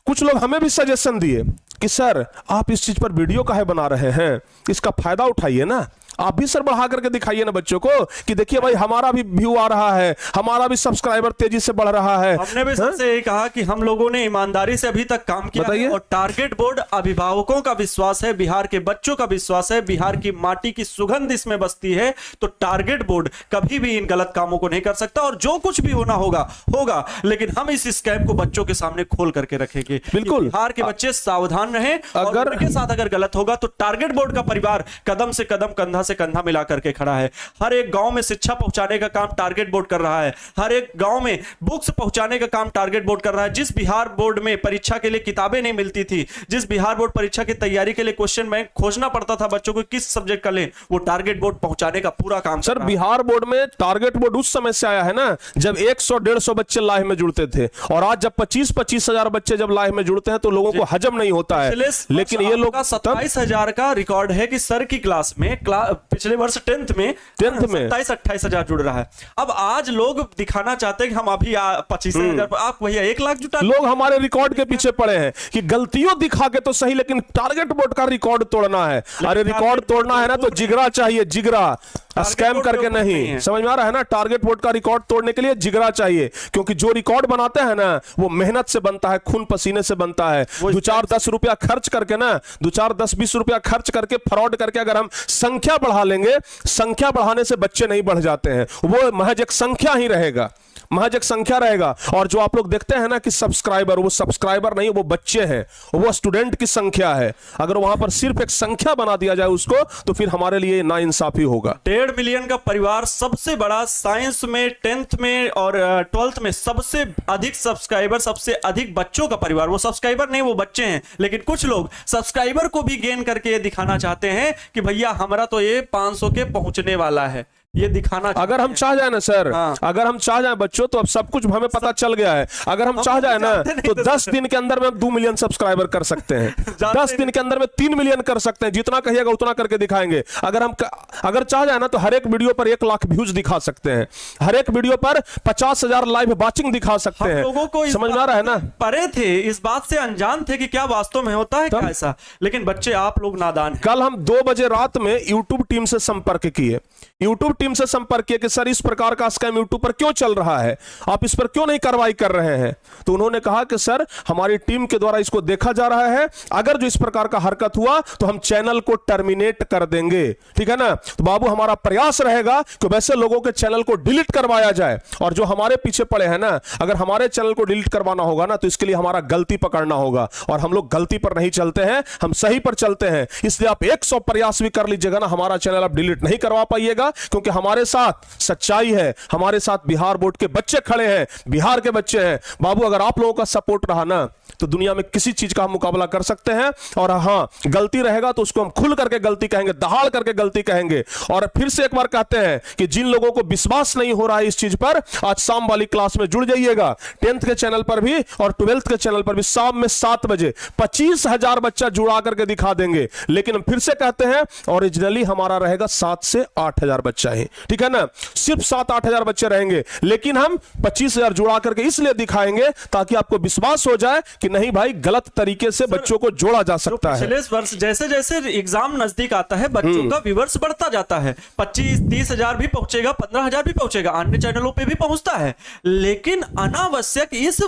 Speaker 1: कुछ लोग हमें भी सजेशन दिए कि सर आप इस चीज पर वीडियो काहे बना रहे हैं, इसका फायदा उठाइए ना, आप भी सर बढ़ा करके दिखाइए ना बच्चों को कि देखिए भाई हमारा भी व्यू आ रहा है, हमारा भी सब्सक्राइबर तेजी से बढ़ रहा है।
Speaker 2: हमने भी सबसे यही कहा कि हम लोगों ने ईमानदारी से अभी तक काम किया है, और टारगेट बोर्ड अभिभावकों का विश्वास है, बिहार के बच्चों का विश्वास है, बिहार की माटी की सुगंध इसमें बसती है, तो टारगेट बोर्ड कभी भी इन गलत कामों को नहीं कर सकता। और जो कुछ भी होना होगा होगा, लेकिन हम इस स्कैम को बच्चों के सामने खोल करके रखेंगे।
Speaker 1: बिल्कुल,
Speaker 2: बिहार के बच्चे सावधान रहें, अगर उनके साथ अगर गलत होगा तो टारगेट बोर्ड का परिवार कदम से कदम, कंधा से कंधा मिला करके खड़ा है। हर एक गांव में शिक्षा पहुंचाने का काम टारगेट बोर्ड कर रहा है, हर एक गांव में बुक्स पहुंचाने का काम टारगेट बोर्ड कर रहा है। जिस बिहार बोर्ड में परीक्षा के लिए किताबें नहीं मिलती थी, जिस बिहार बोर्ड परीक्षा की तैयारी के लिए क्वेश्चन बैंक खोजना पड़ता था बच्चों को किस सब्जेक्ट का लें, वो टारगेट बोर्ड पहुंचाने का पूरा काम।
Speaker 1: सर बिहार बोर्ड में टारगेट बोर्ड उस समय से आया है ना जब 100-150 बच्चे लाइव में जुड़ते थे, और आज जब 25-25 हजार बच्चे जब लाइव में जुड़ते हैं तो लोगों को हजम नहीं होता है। लेकिन ये लोग
Speaker 2: 27,000 का रिकॉर्ड है कि सर की क्लास में पिछले वर्ष 10th में 27-28 हजार जुड़ रहा है। अब आज लोग दिखाना चाहते हैं कि हम अभी 25,000, आप भैया 1 लाख जुटा।
Speaker 1: लोग हमारे रिकॉर्ड के पीछे पड़े हैं कि गलतियों दिखा के तो सही, लेकिन टारगेट बोर्ड का रिकॉर्ड तोड़ना है। अरे रिकॉर्ड तोड़ना है ना तो जिगरा चाहिए, जिगरा, स्कैम करके नहीं। समझ में आ रहा है ना? टारगेट बोर्ड का रिकॉर्ड तोड़ने के लिए जिगरा चाहिए, क्योंकि जो रिकॉर्ड बनाते हैं ना वो मेहनत से बनता है, खून पसीने से बनता है। 2-4-10 रुपया खर्च करके ना, 2-4-10-20 रुपया खर्च करके, फ्रॉड करके अगर हम संख्या बढ़ा लेंगे, संख्या बढ़ाने से बच्चे नहीं बढ़ जाते हैं, वो महज एक संख्या ही रहेगा, महज एक संख्या रहेगा। और जो आप लोग देखते हैं ना कि सब्सक्राइबर, वो सब्सक्राइबर नहीं, वो बच्चे हैं, वो स्टूडेंट की संख्या है। अगर वहां पर सिर्फ एक संख्या बना दिया जाए उसको, तो फिर हमारे लिए नाइंसाफी होगा।
Speaker 2: 1.5 मिलियन का परिवार, सबसे बड़ा, साइंस में 10th में और 12th में सबसे अधिक सब्सक्राइबर, सबसे अधिक बच्चों का परिवार। वो सब्सक्राइबर नहीं, वो बच्चे हैं। लेकिन कुछ लोग सब्सक्राइबर को भी गेन करके ये दिखाना चाहते हैं कि भैया हमारा तो ये 500 के पहुंचने वाला है, ये दिखाना।
Speaker 1: अगर हम चाह जाए ना सर, अगर हम चाह जाए बच्चों, तो अब सब कुछ हमें पता चल गया है। अगर हम चाह जाए ना तो 10 दिन के अंदर में 2 मिलियन सब्सक्राइबर कर सकते हैं, 10 दिन के अंदर में 3 मिलियन कर सकते हैं, जितना कहिएगा उतना करके दिखाएंगे। अगर चाह जाए ना तो हर एक वीडियो पर 1 लाख व्यूज दिखा सकते हैं, हर एक वीडियो पर 50,000 लाइव वॉचिंग दिखा सकते हैं।
Speaker 2: लोगों को
Speaker 1: समझ में आ रहा है ना?
Speaker 2: परे थे, इस बात से अनजान थे कि क्या वास्तव में होता है क्या ऐसा। लेकिन बच्चे, आप लोग नादान हैं।
Speaker 1: कल हम 2 बजे रात में यूट्यूब टीम से संपर्क किए, यूट्यूब टीम से संपर्क किए कि सर इस प्रकार का स्कैम यूट्यूब पर क्यों चल रहा है, आप इस पर क्यों नहीं कार्रवाई कर रहे हैं। तो उन्होंने कहा कि सर हमारी टीम के द्वारा इसको देखा जा रहा है, अगर जो इस प्रकार का हरकत हुआ तो हम चैनल को टर्मिनेट कर देंगे, ठीक है ना। तो बाबू हमारा प्रयास रहेगा कि वैसे लोगों के चैनल को डिलीट करवाया जाए, और जो हमारे पीछे पड़े हैं ना, अगर हमारे चैनल को डिलीट करवाना होगा ना तो इसके लिए हमारा गलती पकड़ना होगा, और हम लोग गलती पर नहीं चलते हैं, हम सही पर चलते हैं। इसलिए आप 100 प्रयास भी कर लीजिएगा ना, हमारा चैनल आप डिलीट नहीं करवा पाइएगा, क्योंकि हमारे साथ सच्चाई है, हमारे साथ बिहार बोर्ड के बच्चे खड़े हैं, बिहार के बच्चे हैं। बाबू अगर आप लोगों का सपोर्ट रहा ना तो दुनिया में किसी चीज का हम मुकाबला कर सकते हैं। और हां, गलती रहेगा तो उसको हम खुल करके गलती कहेंगे, दहाड़ करके गलती कहेंगे। और फिर से एक बार कहते हैं कि जिन लोगों को विश्वास नहीं हो रहा है इस चीज पर, आज शाम वाली क्लास में जुड़ जाइएगा, 10th के चैनल पर भी और 12th के चैनल पर भी शाम में 7 बजे 25,000 बच्चा जुड़ा करके दिखा देंगे। लेकिन फिर से कहते हैं ओरिजिनली हमारा रहेगा 7 से 8,000 बच्चा ही, ठीक है ना, सिर्फ 7-8,000 बच्चे रहेंगे, लेकिन हम 25,000 जुड़ा करके इसलिए दिखाएंगे ताकि आपको विश्वास हो जाए कि नहीं भाई गलत तरीके से बच्चों को जोड़ा जा सकता है।
Speaker 2: पिछले वर्ष जैसे जैसे एग्जाम नजदीक आता है बच्चों का व्यूअर्स बढ़ता जाता है, 25-30 हजार भी पहुंचेगा, 15 हजार भी पहुंचेगा, अन्य चैनलों पे भी पहुंचता है। लेकिन अनावश्यक इस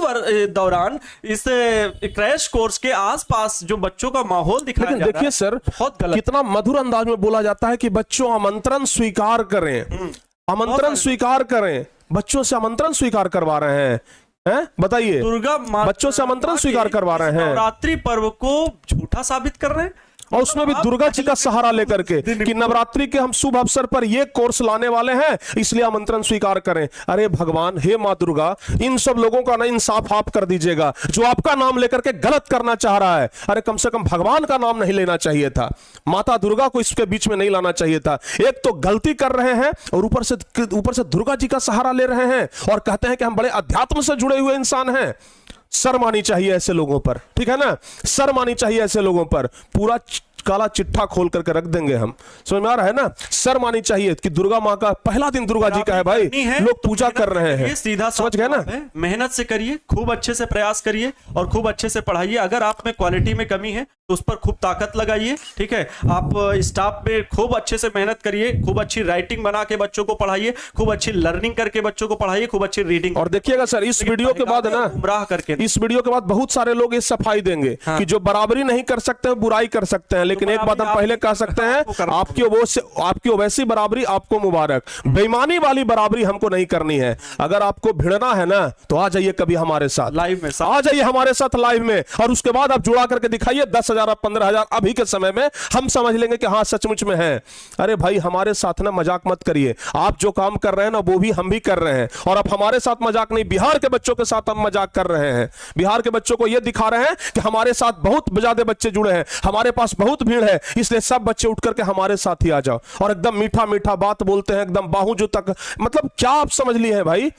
Speaker 2: दौरान इस क्रैश कोर्स के आसपास जो बच्चों का माहौल दिखाया जा रहा है,
Speaker 1: देखिए सर
Speaker 2: बहुत गलत।
Speaker 1: कितना मधुर अंदाज में बोला जाता है कि बच्चों आमंत्रण स्वीकार करें, आमंत्रण स्वीकार करें, बच्चों से आमंत्रण स्वीकार करवा रहे हैं, बताइए
Speaker 2: दुर्गा
Speaker 1: बच्चों से आमंत्रण स्वीकार करवा रहे हैं,
Speaker 2: नवरात्रि पर्व को झूठा साबित कर रहे हैं,
Speaker 1: और उसमें भी दुर्गा जी का सहारा लेकर के कि नवरात्रि के हम शुभ अवसर पर ये कोर्स लाने वाले हैं इसलिए आमंत्रण स्वीकार करें। अरे भगवान, हे मां दुर्गा, इन सब लोगों का ना इंसाफ आप कर दीजिएगा जो आपका नाम लेकर के गलत करना चाह रहा है। अरे कम से कम भगवान का नाम नहीं लेना चाहिए था, माता दुर्गा को इसके बीच में नहीं लाना चाहिए था। एक तो गलती कर रहे हैं और ऊपर से दुर्गा जी का सहारा ले रहे हैं और कहते हैं कि हम बड़े अध्यात्म से जुड़े हुए इंसान हैं। शर्म आनी चाहिए ऐसे लोगों पर, ठीक है ना, शर्म आनी चाहिए ऐसे लोगों पर। पूरा काला चिट्ठा खोल करके रख देंगे हम, समझ में आ रहा है ना। शर्म आनी चाहिए कि दुर्गा माँ का पहला दिन दुर्गा जी का है भाई, लोग पूजा कर रहे हैं,
Speaker 2: सीधा
Speaker 1: समझ गए ना।
Speaker 2: मेहनत से करिए, खूब अच्छे से प्रयास करिए और खूब अच्छे से पढ़ाइए। अगर आप में क्वालिटी में कमी है तो उस पर खूब ताकत लगाइए, ठीक है। आप स्टाफ पे खूब अच्छे से मेहनत करिए, खूब अच्छी राइटिंग बना के बच्चों को पढ़ाइए, खूब अच्छी लर्निंग करके बच्चों को पढ़ाइए, खूब अच्छी रीडिंग।
Speaker 1: और देखिएगा सर इस वीडियो के बाद ना,
Speaker 2: गुमराह करके
Speaker 1: इस वीडियो के बाद बहुत सारे लोग ये सफाई देंगे कि जो बराबरी नहीं कर सकते हैं बुराई कर सकते हैं, लेकिन एक बात हम पहले कह सकते हैं, आपकी वैसी बराबरी आपको मुबारक, बेईमानी वाली बराबरी हमको नहीं करनी है। अगर आपको भिड़ना है ना तो आ जाइए कभी हमारे साथ
Speaker 2: लाइव में,
Speaker 1: आ जाइए हमारे साथ लाइव में, और उसके बाद आप जुड़ा करके दिखाइए 10,000 15,000 अभी के समय में हम समझ लेंगे कि हाँ सचमुच में है। अरे भाई हमारे साथ ना मजाक मत करिए, आप जो काम कर रहे हैं ना वो भी हम भी कर रहे हैं, और अब हमारे साथ मजाक नहीं, बिहार के बच्चों के साथ हम मजाक कर रहे हैं। बिहार के बच्चों को यह दिखा रहे हैं कि हमारे साथ बहुत ज्यादा बच्चे जुड़े हैं, हमारे पास बहुत भीड़ है, इसलिए सब बच्चे उठ करके हमारे साथ ही आ जाओ, और एकदम मीठा मीठा बात बोलते हैं, एकदम बाहू तक, मतलब क्या आप समझ लिए हैं भाई,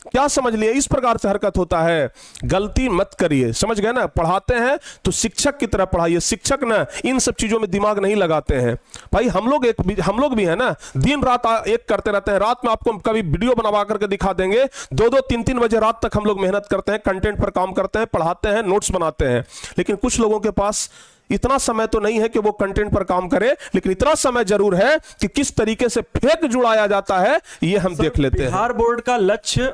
Speaker 1: क्या समझ लिए, इस प्रकार से हरकत होता है। गलती मत करिए, समझ गए ना। पढ़ाते हैं तो शिक्षक की तरह पढ़ाइए, शिक्षक ना इन सब चीजों में दिमाग नहीं लगाते हैं भाई। हम लोग भी है ना, दिन रात एक करते रहते हैं। रात में आपको कभी वीडियो बनवा करके दिखा देंगे, 2-2 3-3 बजे रात तक हम लोग मेहनत करते हैं, कंटेंट पर काम करते हैं, पढ़ाते हैं, नोट्स बनाते हैं। लेकिन कुछ लोगों के पास इतना समय तो नहीं है कि वो कंटेंट पर काम करे, लेकिन इतना समय जरूर है कि किस तरीके से फेक जुड़ाया जाता है ये हम देख लेते हैं।
Speaker 2: बिहार बोर्ड का लक्ष्य,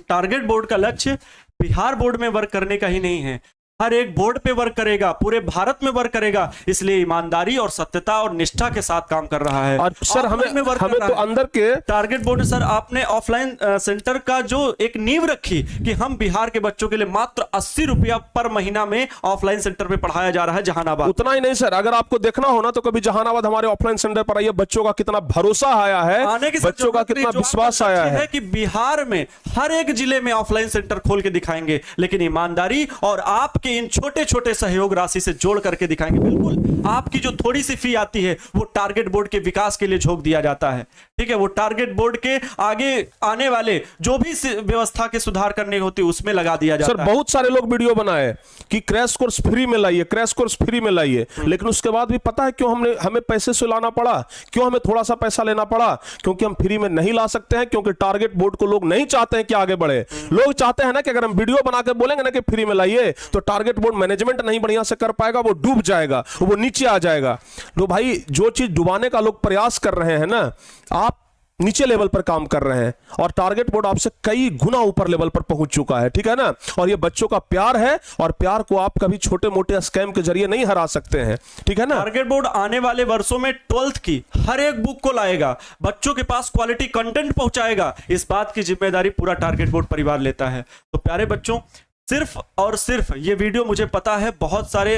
Speaker 2: टारगेट बोर्ड का लक्ष्य बिहार बोर्ड में वर्क करने का ही नहीं है, हर एक बोर्ड पे वर्क करेगा, पूरे भारत में वर्क करेगा। इसलिए ईमानदारी और सत्यता और निष्ठा के साथ काम कर रहा है।
Speaker 1: और सर हमें तो अंदर के
Speaker 2: टारगेट बोर्ड, सर आपने ऑफलाइन सेंटर का जो एक नींव रखी कि हम बिहार के बच्चों के लिए मात्र 80 रुपया पर महीना में ऑफलाइन सेंटर पे पढ़ाया जा रहा है जहानाबाद।
Speaker 1: उतना ही नहीं सर, अगर आपको देखना हो ना तो कभी जहानाबाद हमारे ऑफलाइन सेंटर पर आइए, बच्चों का कितना भरोसा आया है, बच्चों का कितना विश्वास आया है
Speaker 2: कि बिहार में हर एक जिले में ऑफलाइन सेंटर खोल के दिखाएंगे, लेकिन ईमानदारी और आपके इन छोटे छोटे सहयोग राशि से जोड़ करके दिखाएंगे। बिल्कुल आपकी जो थोड़ी सी फी आती है वो टारगेट बोर्ड के विकास के लिए झोंक दिया जाता है, ठीक है। वो टारगेट बोर्ड के आगे आने वाले जो भी व्यवस्था के सुधार करने होती है उसमें लगा दिया जाता है।
Speaker 1: सर बहुत सारे लोग वीडियो बनाए कि क्रैश कोर्स फ्री में लाइए, क्रैश कोर्स फ्री में लाइए, लेकिन उसके बाद भी पता है क्यों हमें पैसे से लाना पड़ा, क्यों हमें थोड़ा सा पैसा लेना पड़ा? क्योंकि हम फ्री में नहीं ला सकते हैं, क्योंकि टारगेट बोर्ड को लोग नहीं चाहते हैं कि आगे बढ़े। लोग चाहते हैं ना कि अगर हम वीडियो बना के बोलेंगे ना कि फ्री में लाइए तो टारगेट बोर्ड मैनेजमेंट नहीं बढ़िया से कर पाएगा, वो डूब जाएगा, वो नीचे आ जाएगा। तो भाई जो चीज डुबाने का लोग प्रयास कर रहे हैं ना, आप नीचे लेवल पर काम कर रहे हैं और टारगेट बोर्ड आपसे कई गुना ऊपर लेवल पर पहुंच चुका है, ठीक है ना। और ये बच्चों का प्यार है, और प्यार को आप कभी छोटे मोटे स्कैम के जरिए नहीं हरा सकते हैं, ठीक है ना।
Speaker 2: टारगेट बोर्ड आने वाले वर्षों में 12th की हर एक बुक को लाएगा, बच्चों के पास क्वालिटी कंटेंट पहुंचाएगा। इस बात की जिम्मेदारी पूरा टारगेट बोर्ड परिवार लेता है। तो प्यारे बच्चों, सिर्फ और सिर्फ ये वीडियो मुझे पता है बहुत सारे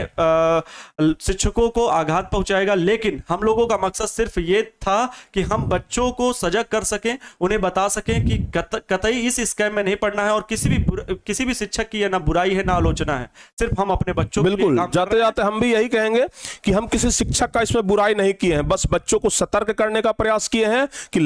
Speaker 2: शिक्षकों को आघात पहुंचाएगा, लेकिन हम लोगों का मकसद सिर्फ ये था कि हम बच्चों को सजग कर सकें, उन्हें बता सकें कि कतई इस स्कैम में नहीं पड़ना है, और किसी भी शिक्षक की ना बुराई है ना आलोचना है, सिर्फ हम अपने बच्चों
Speaker 1: बिल्कुल जाते जाते हम भी यही कहेंगे कि हम किसी शिक्षक का इसमें बुराई नहीं किए हैं, बस बच्चों को सतर्क करने का प्रयास किए हैं कि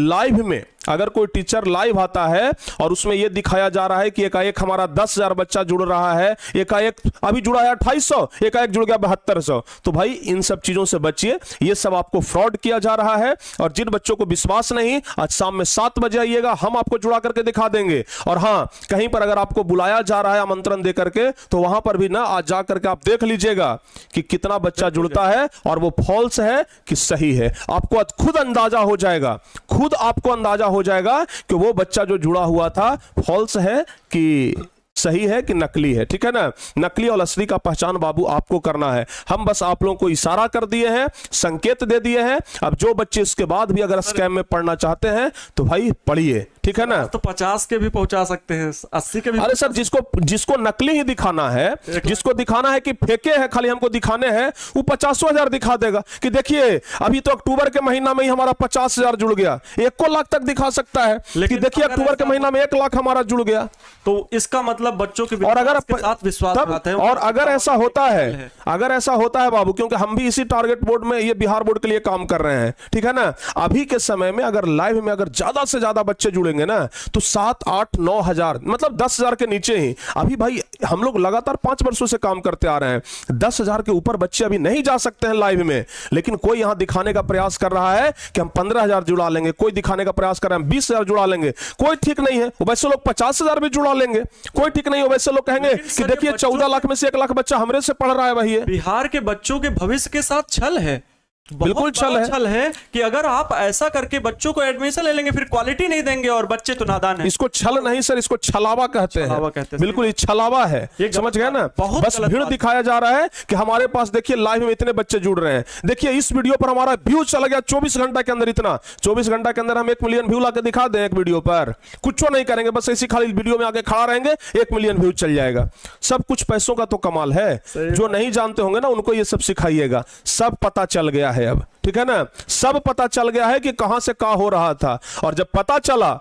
Speaker 1: अगर कोई टीचर लाइव आता है और उसमें यह दिखाया जा रहा है कि एकाएक हमारा 10,000 बच्चा जुड़ रहा है, एकाएक अभी जुड़ा है 2800, एकाएक जुड़ गया 7200, तो भाई इन सब चीजों से बचिए। यह सब आपको फ्रॉड किया जा रहा है। और जिन बच्चों को विश्वास नहीं, आज शाम में 7 बजे आइएगा, हम आपको जुड़ा करके दिखा देंगे। और हां, कहीं पर अगर आपको बुलाया जा रहा है आमंत्रण दे करके, तो वहां पर भी ना आज जा करके आप देख लीजिएगा कि कितना बच्चा जुड़ता है और वो फॉल्स है कि सही है। आपको आज खुद अंदाजा हो जाएगा, खुद आपको अंदाजा हो जाएगा कि वो बच्चा जो जुड़ा हुआ था फॉल्स है कि सही है कि नकली है। ठीक है ना, नकली और असली का पहचान बाबू आपको करना है। हम बस आप लोगों को इशारा कर दिए हैं, संकेत दे दिए हैं। अब जो बच्चे इसके बाद भी अगर स्कैम में पढ़ना चाहते हैं तो भाई पढ़िए। ठीक है ना,
Speaker 2: तो 50 के भी पहुंचा सकते हैं, 80 के भी।
Speaker 1: अरे सर, जिसको नकली ही दिखाना है, जिसको दिखाना है कि फेंके हैं खाली हमको दिखाने हैं, वो 50,000 दिखा देगा कि देखिए अभी तो अक्टूबर के महीना में ही हमारा 50,000 जुड़ गया। 1 लाख तक दिखा सकता है कि देखिए अक्टूबर के महीना में 1 लाख हमारा जुड़ गया।
Speaker 2: तो इसका मतलब बच्चों के
Speaker 1: और अगर
Speaker 2: के साथ विश्वास आता है।
Speaker 1: और अगर ऐसा होता है, अगर ऐसा होता है बाबू, क्योंकि हम भी इसी टारगेट बोर्ड में, ये बिहार बोर्ड के लिए काम कर रहे हैं। ठीक है ना, अभी के समय में अगर लाइव में अगर ज्यादा से ज्यादा बच्चे जुड़ेंगे ना, तो 7, 8, 9 हजार, मतलब 10,000 के नीचे ही। अभी भाई हम लोग लगातार 5 वर्षों से काम करते आ रहे हैं, 10,000 के ऊपर बच्चे अभी नहीं जा सकते हैं लाइव में। लेकिन कोई यहां दिखाने का प्रयास कर रहा है कि हम 15,000 जुड़ा लेंगे, कोई दिखाने का प्रयास कर रहे हैं 20,000 जुड़ा लेंगे। कोई ठीक नहीं है, वैसे लोग 50,000 भी जुड़ा लेंगे, कोई ठीक नहीं है। वैसे लोग कहेंगे कि देखिए 14 लाख में से 1 लाख बच्चा हमरे से पढ़ रहा है। वही है,
Speaker 2: बिहार के बच्चों के भविष्य के साथ छल है,
Speaker 1: बिल्कुल छल है
Speaker 2: कि अगर आप ऐसा करके बच्चों को एडमिशन ले लेंगे, फिर क्वालिटी नहीं देंगे और बच्चे तो नादान हैं।
Speaker 1: इसको छल नहीं सर, इसको छलावा कहते हैं। बिल्कुल, ये छलावा है, समझ गए ना। बस भीड़ दिखाया जा रहा है कि हमारे पास देखिए लाइव में इतने बच्चे जुड़ रहे हैं। देखिए इस वीडियो पर हमारा व्यू चला गया 24 घंटा के अंदर, इतना 24 घंटा के अंदर हम 1 मिलियन व्यू लाके दिखा दें एक वीडियो पर। कुछ नहीं करेंगे, बस ऐसी खाली वीडियो में आके खड़ा रहेंगे, 1 मिलियन व्यू चल जाएगा। सब कुछ पैसों का तो कमाल है। जो नहीं जानते होंगे ना, उनको ये सब सिखाइएगा। सब पता चल गया है अब, ठीक है ना, सब पता चल गया है कि कहां से क्या हो रहा था। और जब पता चला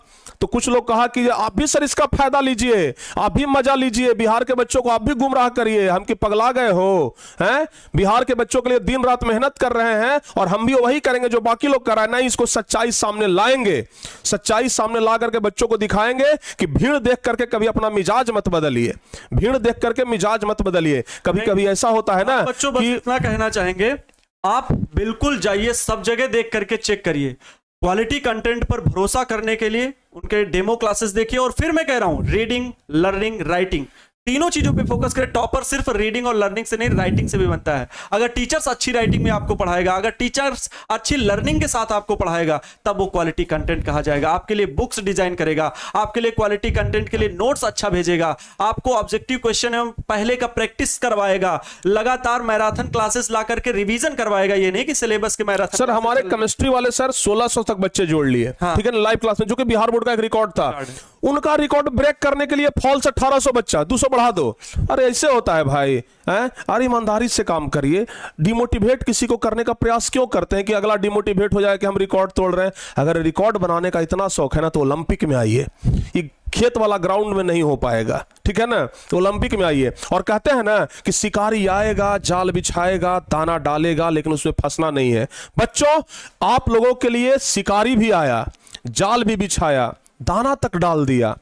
Speaker 1: तो कुछ लोग कहा कि आप भी सर इसका फायदा लीजिए, आप भी मजा लीजिए, बिहार के बच्चों को आप भी गुमराह करिए। हम कि पगला गए हो हैं? बिहार के बच्चों के लिए दिन रात मेहनत कर रहे हैं और हम भी वही करेंगे जो बाकी लोग कर रहे हैं। नहीं, इसको सच्चाई सामने लाएंगे, सच्चाई सामने ला करके बच्चों को दिखाएंगे कि भीड़ देख करके कभी अपना मिजाज मत बदलिए, भीड़ देख करके मिजाज मत बदलिए। कभी कभी ऐसा होता है ना,
Speaker 2: बच्चों बस इतना कहना चाहेंगे, आप बिल्कुल जाइए, सब जगह देख करके चेक करिए। क्वालिटी कंटेंट पर भरोसा करने के लिए उनके डेमो क्लासेस देखिए। और फिर मैं कह रहा हूं, रीडिंग, लर्निंग, राइटिंग, तीनों चीजों पे फोकस करें। टॉपर सिर्फ रीडिंग और लर्निंग से नहीं, राइटिंग से भी बनता है। अगर टीचर्स अच्छी राइटिंग में आपको पढ़ाएगा, अगर टीचर्स अच्छी लर्निंग के साथ आपको पढ़ाएगा, तब वो क्वालिटी कंटेंट कहा जाएगा। आपके लिए बुक्स डिजाइन करेगा, आपके लिए क्वालिटी कंटेंट के लिए नोट्स अच्छा भेजेगा, आपको ऑब्जेक्टिव क्वेश्चन एवं पहले का प्रैक्टिस करवाएगा, लगातार मैराथन क्लासेस ला करके रिवीजन करवाएगा। ये नहीं कि सिलेबस के मैराथन।
Speaker 1: सर हमारे केमिस्ट्री वाले सर 1600 तक बच्चे जोड़ लिए, ठीक है ना, लाइव क्लास में, जो कि बिहार बोर्ड का एक रिकॉर्ड था। उनका रिकॉर्ड ब्रेक करने के लिए फॉल्स 1800 बच्चा, 200 बढ़ा दो। अरे ऐसे होता है भाई, हैं? अरे ईमानदारी से काम करिए। डिमोटिवेट किसी को करने का प्रयास क्यों करते हैं कि अगला डिमोटिवेट हो जाए कि हम रिकॉर्ड तोड़ रहे हैं? अगर रिकॉर्ड बनाने का इतना शौक है ना, तो ओलंपिक में आइए। ये खेत वाला ग्राउंड में नहीं हो पाएगा, ठीक है ना, तो ओलंपिक में आइए। और कहते हैं ना कि शिकारी आएगा, जाल बिछाएगा, दाना डालेगा, लेकिन उसमें फंसना नहीं है। बच्चों, आप लोगों के लिए शिकारी भी आया, जाल भी बिछाया, दाना तक डाल दिया,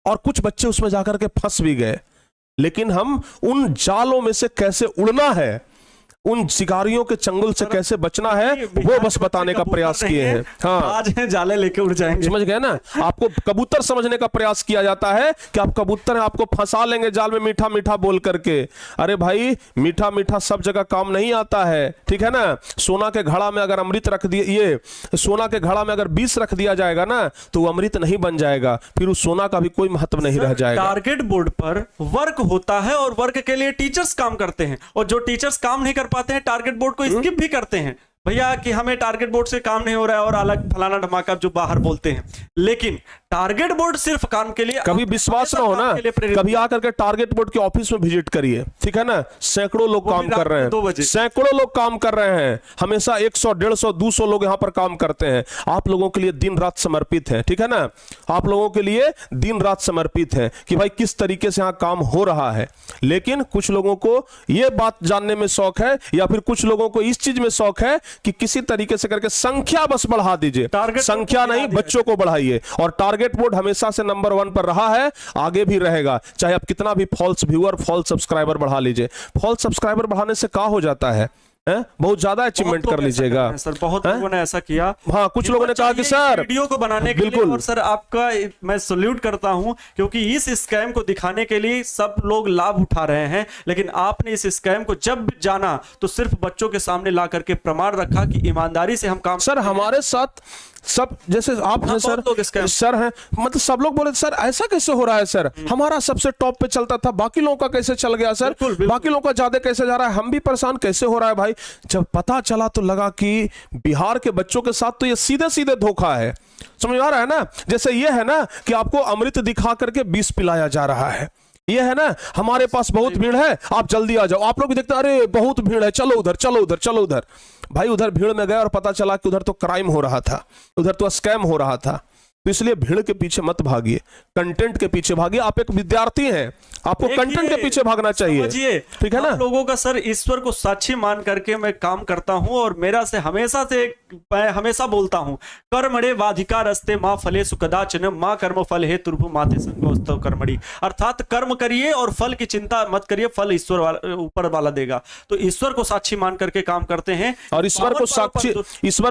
Speaker 1: और कुछ बच्चे उसमें जाकर के फंस भी गए। लेकिन हम उन जालों में से कैसे उड़ना है, उन शिकारियों के चंगुल से कैसे बचना है, वो बस बताने का प्रयास किए हैं। हाँ,
Speaker 2: आज हैं, जाले लेके उड़ जाएंगे,
Speaker 1: समझ गए ना। आपको कबूतर समझने का प्रयास किया जाता है कि आप कबूतर हैं, आपको फंसा लेंगे जाल में मीठा मीठा बोल करके। अरे भाई, मीठा मीठा सब जगह काम नहीं आता है, ठीक है ना। सोना के घड़ा में अगर अमृत रख दिए, ये सोना के घड़ा में अगर विष रख दिया जाएगा ना, तो वो अमृत नहीं बन जाएगा, फिर उस सोना का भी कोई महत्व नहीं रह जाएगा।
Speaker 2: टारगेट बोर्ड पर वर्क होता है और वर्क के लिए टीचर्स काम करते हैं, और जो टीचर्स काम नहीं कर पाते हैं, टारगेट बोर्ड को स्किप भी करते हैं। भैया कि हमें टारगेट बोर्ड से काम नहीं हो रहा है, और अलग फलाना धमाका जो बाहर बोलते हैं। लेकिन टारगेट बोर्ड सिर्फ काम के लिए,
Speaker 1: कभी विश्वास ना हो ना, कभी आकर के टारगेट बोर्ड के ऑफिस में विजिट करिए, ठीक है ना। सैकड़ों लोग काम कर रहे हैं, सैकड़ों लोग काम कर रहे हैं, हमेशा 100, 150, 200 लोग यहां पर काम करते हैं। आप लोगों के लिए दिन रात समर्पित है, ठीक है ना, आप लोगों के लिए दिन रात समर्पित है कि भाई किस तरीके से यहां काम हो रहा है। लेकिन कुछ लोगों को यह बात जानने में शौक है, या फिर कुछ लोगों को इस चीज में शौक है कि किसी तरीके से करके संख्या बस बढ़ा दीजिए, संख्या नहीं, बच्चों को बढ़ाइए। और टारगेट बोर्ड हमेशा से नंबर 1 पर रहा है, आगे भी रहेगा, चाहे आप कितना भी फॉल्स व्यूअर, फॉल्स सब्सक्राइबर बढ़ा लीजिए। फॉल्स सब्सक्राइबर बढ़ाने से क्या हो जाता है? बहुत ज्यादा अचीवमेंट कर लीजिएगा
Speaker 2: सर। बहुत लोगों ने ऐसा किया।
Speaker 1: हाँ, कुछ लोगों ने कहा कि सर
Speaker 2: वीडियो को बनाने के लिए, और सर आपका मैं सल्यूट करता हूं, क्योंकि इस स्कैम को दिखाने के लिए सब लोग लाभ उठा रहे हैं, लेकिन आपने इस स्कैम को जब जाना तो सिर्फ बच्चों के सामने ला करके प्रमाण रखा कि ईमानदारी से हम काम।
Speaker 1: सर हमारे साथ सब, जैसे आप हैं सर हैं, मतलब सब लोग बोले सर ऐसा कैसे हो रहा है सर, हमारा सबसे टॉप पे चलता था, बाकी लोगों का कैसे चल गया सर, बाकी लोगों का ज्यादा कैसे जा रहा है, हम भी परेशान कैसे हो रहा है भाई। जब पता चला तो लगा कि बिहार के बच्चों के साथ तो ये सीधे सीधे धोखा है, समझ आ रहा है ना। जैसे ये है ना कि आपको अमृत दिखा करके विष पिलाया जा रहा है, ये है ना हमारे पास बहुत भीड़ है, आप जल्दी आ जाओ। आप लोग भी देखते हैं अरे बहुत भीड़ है, चलो उधर चलो उधर चलो उधर। भाई उधर भीड़ में गए और पता चला कि उधर तो क्राइम हो रहा था, उधर तो स्कैम हो रहा था। तो इसलिए भीड़ के पीछे मत भागिए, कंटेंट के पीछे भागिए। आप एक विद्यार्थी हैं, आपको कंटेंट के पीछे भागना चाहिए, ठीक है ना।
Speaker 2: लोगों का सर ईश्वर को साक्षी मान करके मैं काम करता हूं, और मेरा से मैं हमेशा बोलता हूं, कर्मणे वाधिकारस्ते मां फले सुकदाचन मां कर्म फल हे तुर्भु माते संगोस्तव कर्मणि। अर्थात कर्म करिए और फल की चिंता मत करिए, फल ईश्वर ऊपर वाला देगा। तो ईश्वर को साक्षी मान करके काम करते हैं,
Speaker 1: और ईश्वर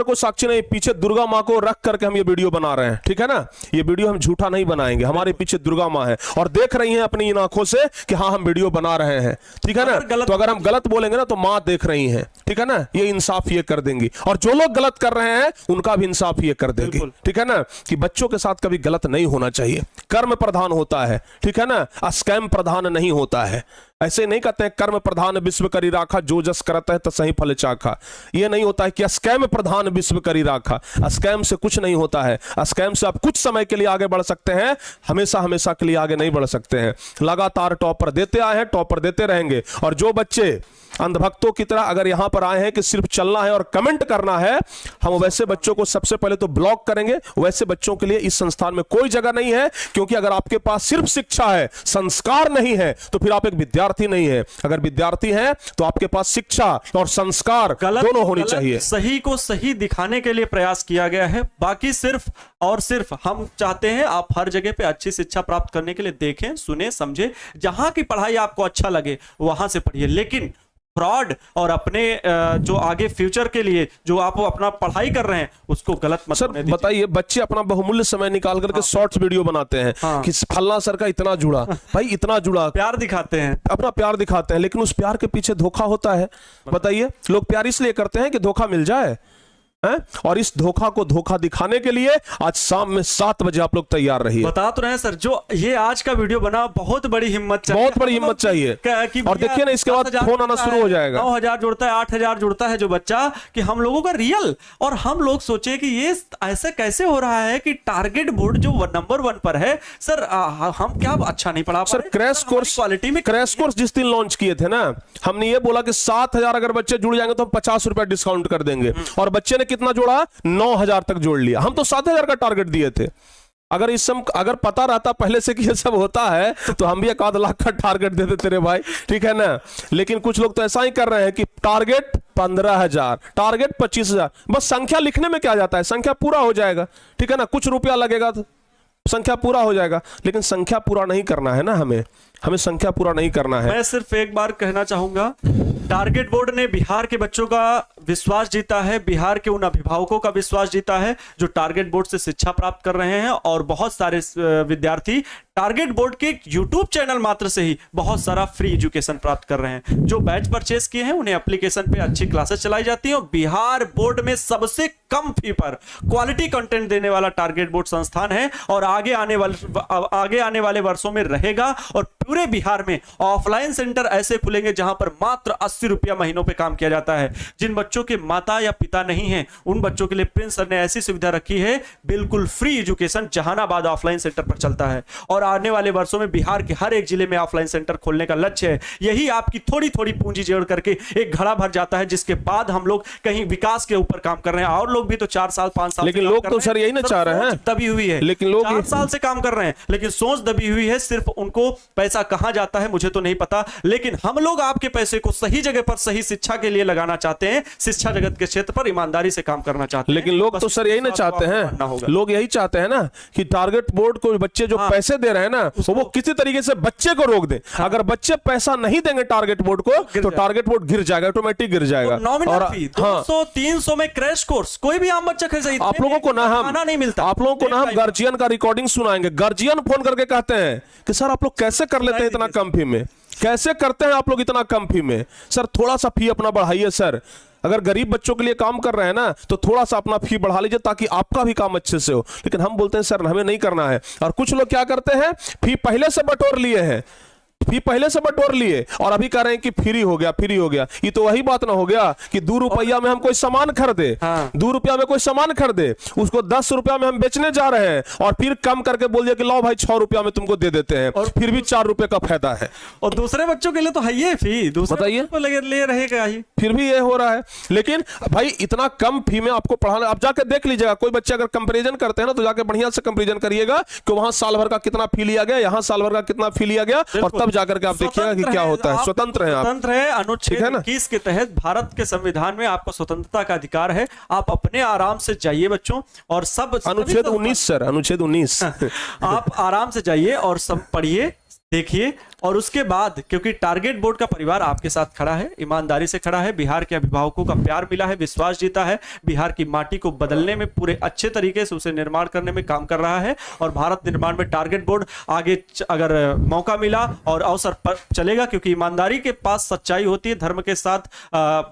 Speaker 1: को साक्षी नहीं, पीछे दुर्गा मां को रख करके हम ये वीडियो बना रहे हैं, ठीक है ना। ये वीडियो हम झूठा नहीं बनाएंगे, हमारे पीछे दुर्गा मां है और देख रही हैं अपनी इन आंखों से कि हाँ हम वीडियो बना रहे हैं, ठीक है ना। तो अगर हम गलत बोलेंगे ना तो मां देख रही हैं, ठीक है ना, ये इंसाफ ये कर देंगी, और जो लोग गलत कर रहे हैं उनका भी इंसाफ ये कर देंगे, ठीक है ना। कि बच्चों के साथ कभी गलत नहीं होना चाहिए, कर्म प्रधान होता है, ठीक है ना, स्कैम प्रधान नहीं होता है। ऐसे नहीं कहते हैं कर्म प्रधान विश्व करी राखा, जो जस करता है तसही फल चाखा। ये नहीं होता है कि स्कैम प्रधान विश्व करी राखा। स्कैम से कुछ नहीं होता है, स्कैम से आप कुछ समय के लिए आगे बढ़ सकते हैं, हमेशा हमेशा के लिए आगे नहीं बढ़ सकते हैं। लगातार टॉपर देते आए हैं, टॉपर देते रहेंगे। और जो बच्चे अंधभक्तों की तरह अगर यहां पर आए हैं कि सिर्फ चलना है और कमेंट करना है, हम वैसे बच्चों को सबसे पहले तो ब्लॉक करेंगे। वैसे बच्चों के लिए इस संस्थान में कोई जगह नहीं है, क्योंकि अगर आपके पास सिर्फ शिक्षा है, संस्कार नहीं है, तो फिर आप एक विद्यार्थी नहीं है। अगर विद्यार्थी हैं तो आपके पास शिक्षा और संस्कार दोनों होनी चाहिए।
Speaker 2: सही को सही दिखाने के लिए प्रयास किया गया है। बाकी सिर्फ और सिर्फ हम चाहते हैं आप हर जगह पे अच्छी शिक्षा प्राप्त करने के लिए देखें, सुने, समझे। जहां की पढ़ाई आपको अच्छा लगे वहां से पढ़िए, लेकिन फ्रॉड और अपने जो आगे फ्यूचर के लिए जो आप अपना पढ़ाई कर रहे हैं उसको गलत मत
Speaker 1: होने दीजिए। बताइए, बच्चे अपना बहुमूल्य समय निकाल करके शॉर्ट्स वीडियो बनाते हैं कि फल्ला सर का इतना जुड़ा, भाई इतना जुड़ा,
Speaker 2: प्यार दिखाते हैं,
Speaker 1: अपना प्यार दिखाते हैं, लेकिन उस प्यार के पीछे धोखा होता है। बताइए, लोग प्यार इसलिए करते हैं कि धोखा मिल जाए, और इस धोखा को धोखा दिखाने के लिए आज शाम में 7 बजे आप लोग तैयार रहिए।
Speaker 2: बता तो रहे सर, जो ये आज का वीडियो बना बहुत बड़ी हिम्मत चाहिए,
Speaker 1: बहुत बड़ी हिम्मत चाहिए। और देखिए ना, इसके बाद फोन आना शुरू हो जाएगा।
Speaker 2: 9,000 जुड़ता है, 8,000 जुड़ता है जो बच्चा, कि हम लोगों का रियल, और हम लोग सोचे कि ये ऐसा कैसे हो रहा है कि टारगेट बोर्ड जो नंबर 1 पर है सर, हम क्या अच्छा नहीं पढ़ा
Speaker 1: सर। क्रैश कोर्स क्वालिटी में, क्रैश कोर्स जिस दिन लॉन्च किए थे ना, हमने ये बोला कि 7,000 अगर बच्चे जुड़ जाएंगे तो हम 50 रुपए डिस्काउंट कर देंगे, और बच्चे ने कितना जोड़ा? 9,000 तक जोड़ लिया। हम तो 7,000 का टारगेट दिए थे। अगर पता रहता पहले से कि ये सब होता है तो हम भी 1 लाख का टारगेट देते तेरे भाई, ठीक है ना। लेकिन कुछ लोग तो ऐसा ही कर रहे हैं कि टारगेट 15,000, टारगेट 25,000। बस संख्या लिखने में क्या जाता है, संख्या पूरा हो जाएगा, ठीक है ना। कुछ रुपया लगेगा तो संख्या पूरा हो जाएगा, लेकिन संख्या पूरा नहीं करना है ना, हमें संख्या पूरा नहीं करना है।
Speaker 2: मैं सिर्फ एक बार कहना चाहूंगा, टारगेट बोर्ड ने बिहार के बच्चों का विश्वास जीता है, बिहार के उन अभिभावकों का विश्वास जीता है जो टारगेट बोर्ड से शिक्षा प्राप्त कर रहे हैं, और बहुत सारे विद्यार्थी टारगेट बोर्ड के यूट्यूब चैनल मात्र से ही बहुत सारा फ्री एजुकेशन प्राप्त कर रहे हैं। जो बैच परचेस किए हैं उन्हें एप्लीकेशन पे अच्छी क्लासेस चलाई जाती हैं, और बिहार बोर्ड में सबसे कम फी पर क्वालिटी कंटेंट देने वाला टारगेट बोर्ड संस्थान है, और आगे आने वाले वर्षों में रहेगा। और पूरे बिहार में ऑफलाइन सेंटर ऐसे खुलेंगे जहां पर मात्र 80 रुपया महीनों पे काम किया जाता है। जिन बच्चों के माता या पिता नहीं हैं उन बच्चों के लिए प्रिंस सर ने ऐसी सुविधा रखी है, बिल्कुल free education Jahanabad offline centre पर चलता है, और आने वाले वर्षों में बिहार के हर एक जिले में ऑफलाइन सेंटर खोलने का लक्ष्य है। यही आपकी थोड़ी थोड़ी पूंजी जोड़ करके एक घड़ा भर जाता है, जिसके बाद हम लोग कहीं विकास के ऊपर काम कर रहे हैं। और लोग भी तो 4 साल 5 साल,
Speaker 1: लेकिन लोग तो सर यही ना चाह रहे हैं,
Speaker 2: दबी हुई है,
Speaker 1: लेकिन लोग
Speaker 2: 4 साल से काम कर रहे हैं, लेकिन सोच दबी हुई है। सिर्फ उनको पैसे पैसा कहां जाता है मुझे तो नहीं पता, लेकिन हम लोग आपके पैसे को सही जगह पर सही शिक्षा के लिए लगाना चाहते हैं, शिक्षा जगत के क्षेत्र पर ईमानदारी से काम करना चाहते हैं।
Speaker 1: लेकिन लोग तो सर यही ना चाहते हैं, लोग यही चाहते हैं ना कि टारगेट बोर्ड को बच्चे जो पैसे दे रहे हैं ना वो किसी तरीके से बच्चे को रोक दे। अगर बच्चे पैसा नहीं देंगे टारगेट बोर्ड को तो टारगेट बोर्ड गिर जाएगा, ऑटोमेटिक गिर जाएगा।
Speaker 2: और 200-300 में क्रैश कोर्स कोई भी आम बच्चा खरीद,
Speaker 1: आप लोगों को ना हम
Speaker 2: नहीं मिलता,
Speaker 1: आप लोगों को ना हम गार्जियन का रिकॉर्डिंग सुनाएंगे। गार्जियन फोन करके कहते हैं कि सर आप लोग कैसे कर लेते हैं इतना कम फी में, कैसे करते हैं आप लोग इतना कम फी में, सर थोड़ा सा फी अपना बढ़ाइए सर। अगर गरीब बच्चों के लिए काम कर रहे हैं ना तो थोड़ा सा अपना फी बढ़ा लीजिए ताकि आपका भी काम अच्छे से हो। लेकिन हम बोलते हैं सर हमें नहीं करना है। और कुछ लोग क्या करते हैं, फी पहले से बटोर लिए हैं, फी पहले से बटोर लिए और अभी कह रहे हैं कि फ्री हो गया, फ्री हो गया। ये तो वही बात ना हो गया कि 2 रुपया में हम कोई सामान खरीदे, 2 रुपया में कोई सामान खरीदे, उसको 10 रुपया में हम बेचने जा रहे हैं और फिर कम करके बोल दिया कि लो भाई 6 रुपया में तुमको दे देते हैं, और फिर भी 4 रुपए का फायदा है।
Speaker 2: और दूसरे बच्चों के लिए तो है ये फी,
Speaker 1: बताइए
Speaker 2: ले रहेगा ही,
Speaker 1: फिर भी ये हो रहा है। लेकिन भाई इतना कम फी में आपको पढ़ाना, आप जाके देख लीजिएगा, कोई बच्चे अगर कंपैरिजन करते हैं ना तो जाके बढ़िया से कंपैरिजन करिएगा कि वहां साल भर का कितना फी लिया गया, यहां साल भर का कितना फी लिया गया, और तब जाकर के आप देखिएगा कि क्या होता है। स्वतंत्र है आप,
Speaker 2: स्वतंत्र है। अनुच्छेद 21 के तहत भारत के संविधान में आपको स्वतंत्रता का अधिकार है। आप अपने आराम से जाइए बच्चों, और सब
Speaker 1: अनुच्छेद 19 सर, अनुच्छेद 19
Speaker 2: आप आराम से जाइए और सब पढ़िए, देखिए, और उसके बाद क्योंकि टारगेट बोर्ड का परिवार आपके साथ खड़ा है, ईमानदारी से खड़ा है, बिहार के अभिभावकों का प्यार मिला है, विश्वास जीता है, बिहार की माटी को बदलने में पूरे अच्छे तरीके से उसे निर्माण करने में काम कर रहा है। और भारत निर्माण में टारगेट बोर्ड आगे अगर मौका मिला और अवसर पर चलेगा, क्योंकि ईमानदारी के पास सच्चाई होती है, धर्म के साथ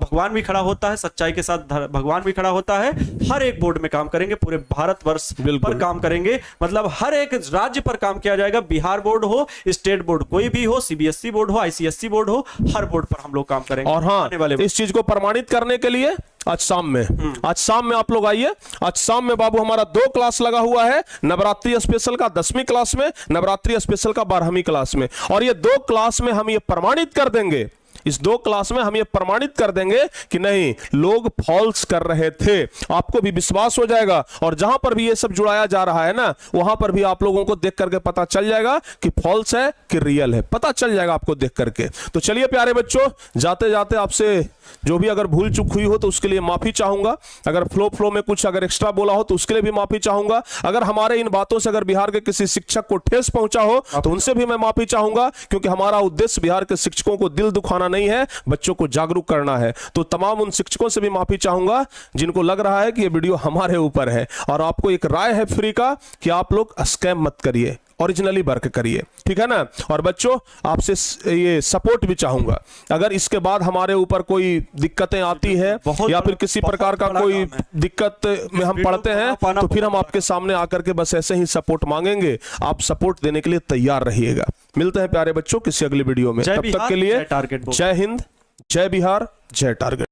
Speaker 2: भगवान भी खड़ा होता है, सच्चाई के साथ भगवान भी खड़ा होता है। हर एक बोर्ड में काम करेंगे, पूरे भारतवर्ष पर काम करेंगे, मतलब हर एक राज्य पर काम किया जाएगा। बिहार बोर्ड हो, स्टेट बोर्ड कोई भी हो, सीबीएसई बोर्ड हो, आईसीएसई बोर्ड हो, हर बोर्ड पर हम लोग काम करेंगे।
Speaker 1: और हाँ, इस चीज को प्रमाणित करने के लिए आज शाम में आप लोग आइए। आज शाम में बाबू हमारा 2 क्लास लगा हुआ है, नवरात्रि स्पेशल का 10वीं क्लास में, नवरात्रि स्पेशल का 12वीं क्लास में। और ये 2 क्लास में हम ये प्रमाणित कर देंगे, इस 2 क्लास में हम ये प्रमाणित कर देंगे कि नहीं, लोग फॉल्स कर रहे थे। आपको भी विश्वास हो जाएगा, और जहां पर भी ये सब जुड़ाया जा रहा है ना, वहां पर भी आप लोगों को देख करके पता चल जाएगा कि फॉल्स है कि रियल है, पता चल जाएगा आपको देख करके। तो चलिए प्यारे बच्चों, जाते जाते आपसे जो भी अगर भूल चूक हुई हो तो उसके लिए माफी चाहूंगा, अगर फ्लो में कुछ अगर एक्स्ट्रा बोला हो तो उसके लिए भी माफी चाहूंगा, अगर हमारे इन बातों से अगर बिहार के किसी शिक्षक को ठेस पहुंचा हो तो उनसे भी मैं माफी चाहूंगा, क्योंकि हमारा उद्देश्य बिहार के शिक्षकों को दिल दुखाना नहीं है, बच्चों को जागरूक करना है। तो तमाम उन शिक्षकों से भी माफी चाहूंगा जिनको लग रहा है कि ये वीडियो हमारे ऊपर है। और आपको एक राय है फ्री का कि आप लोग स्कैम मत करिए, ओरिजिनली वर्क करिए, ठीक है ना। और बच्चों आपसे ये सपोर्ट भी चाहूंगा, अगर इसके बाद हमारे ऊपर कोई दिक्कतें आती है या फिर किसी प्रकार का कोई दिक्कत में हम पड़ते हैं तो फिर हम आपके सामने आकर के बस ऐसे ही सपोर्ट मांगेंगे। आप सपोर्ट देने के लिए तैयार रहिएगा। मिलते हैं प्यारे बच्चों किसी अगली वीडियो में, तब तक के लिए जय हिंद, जय बिहार, जय टारगेट।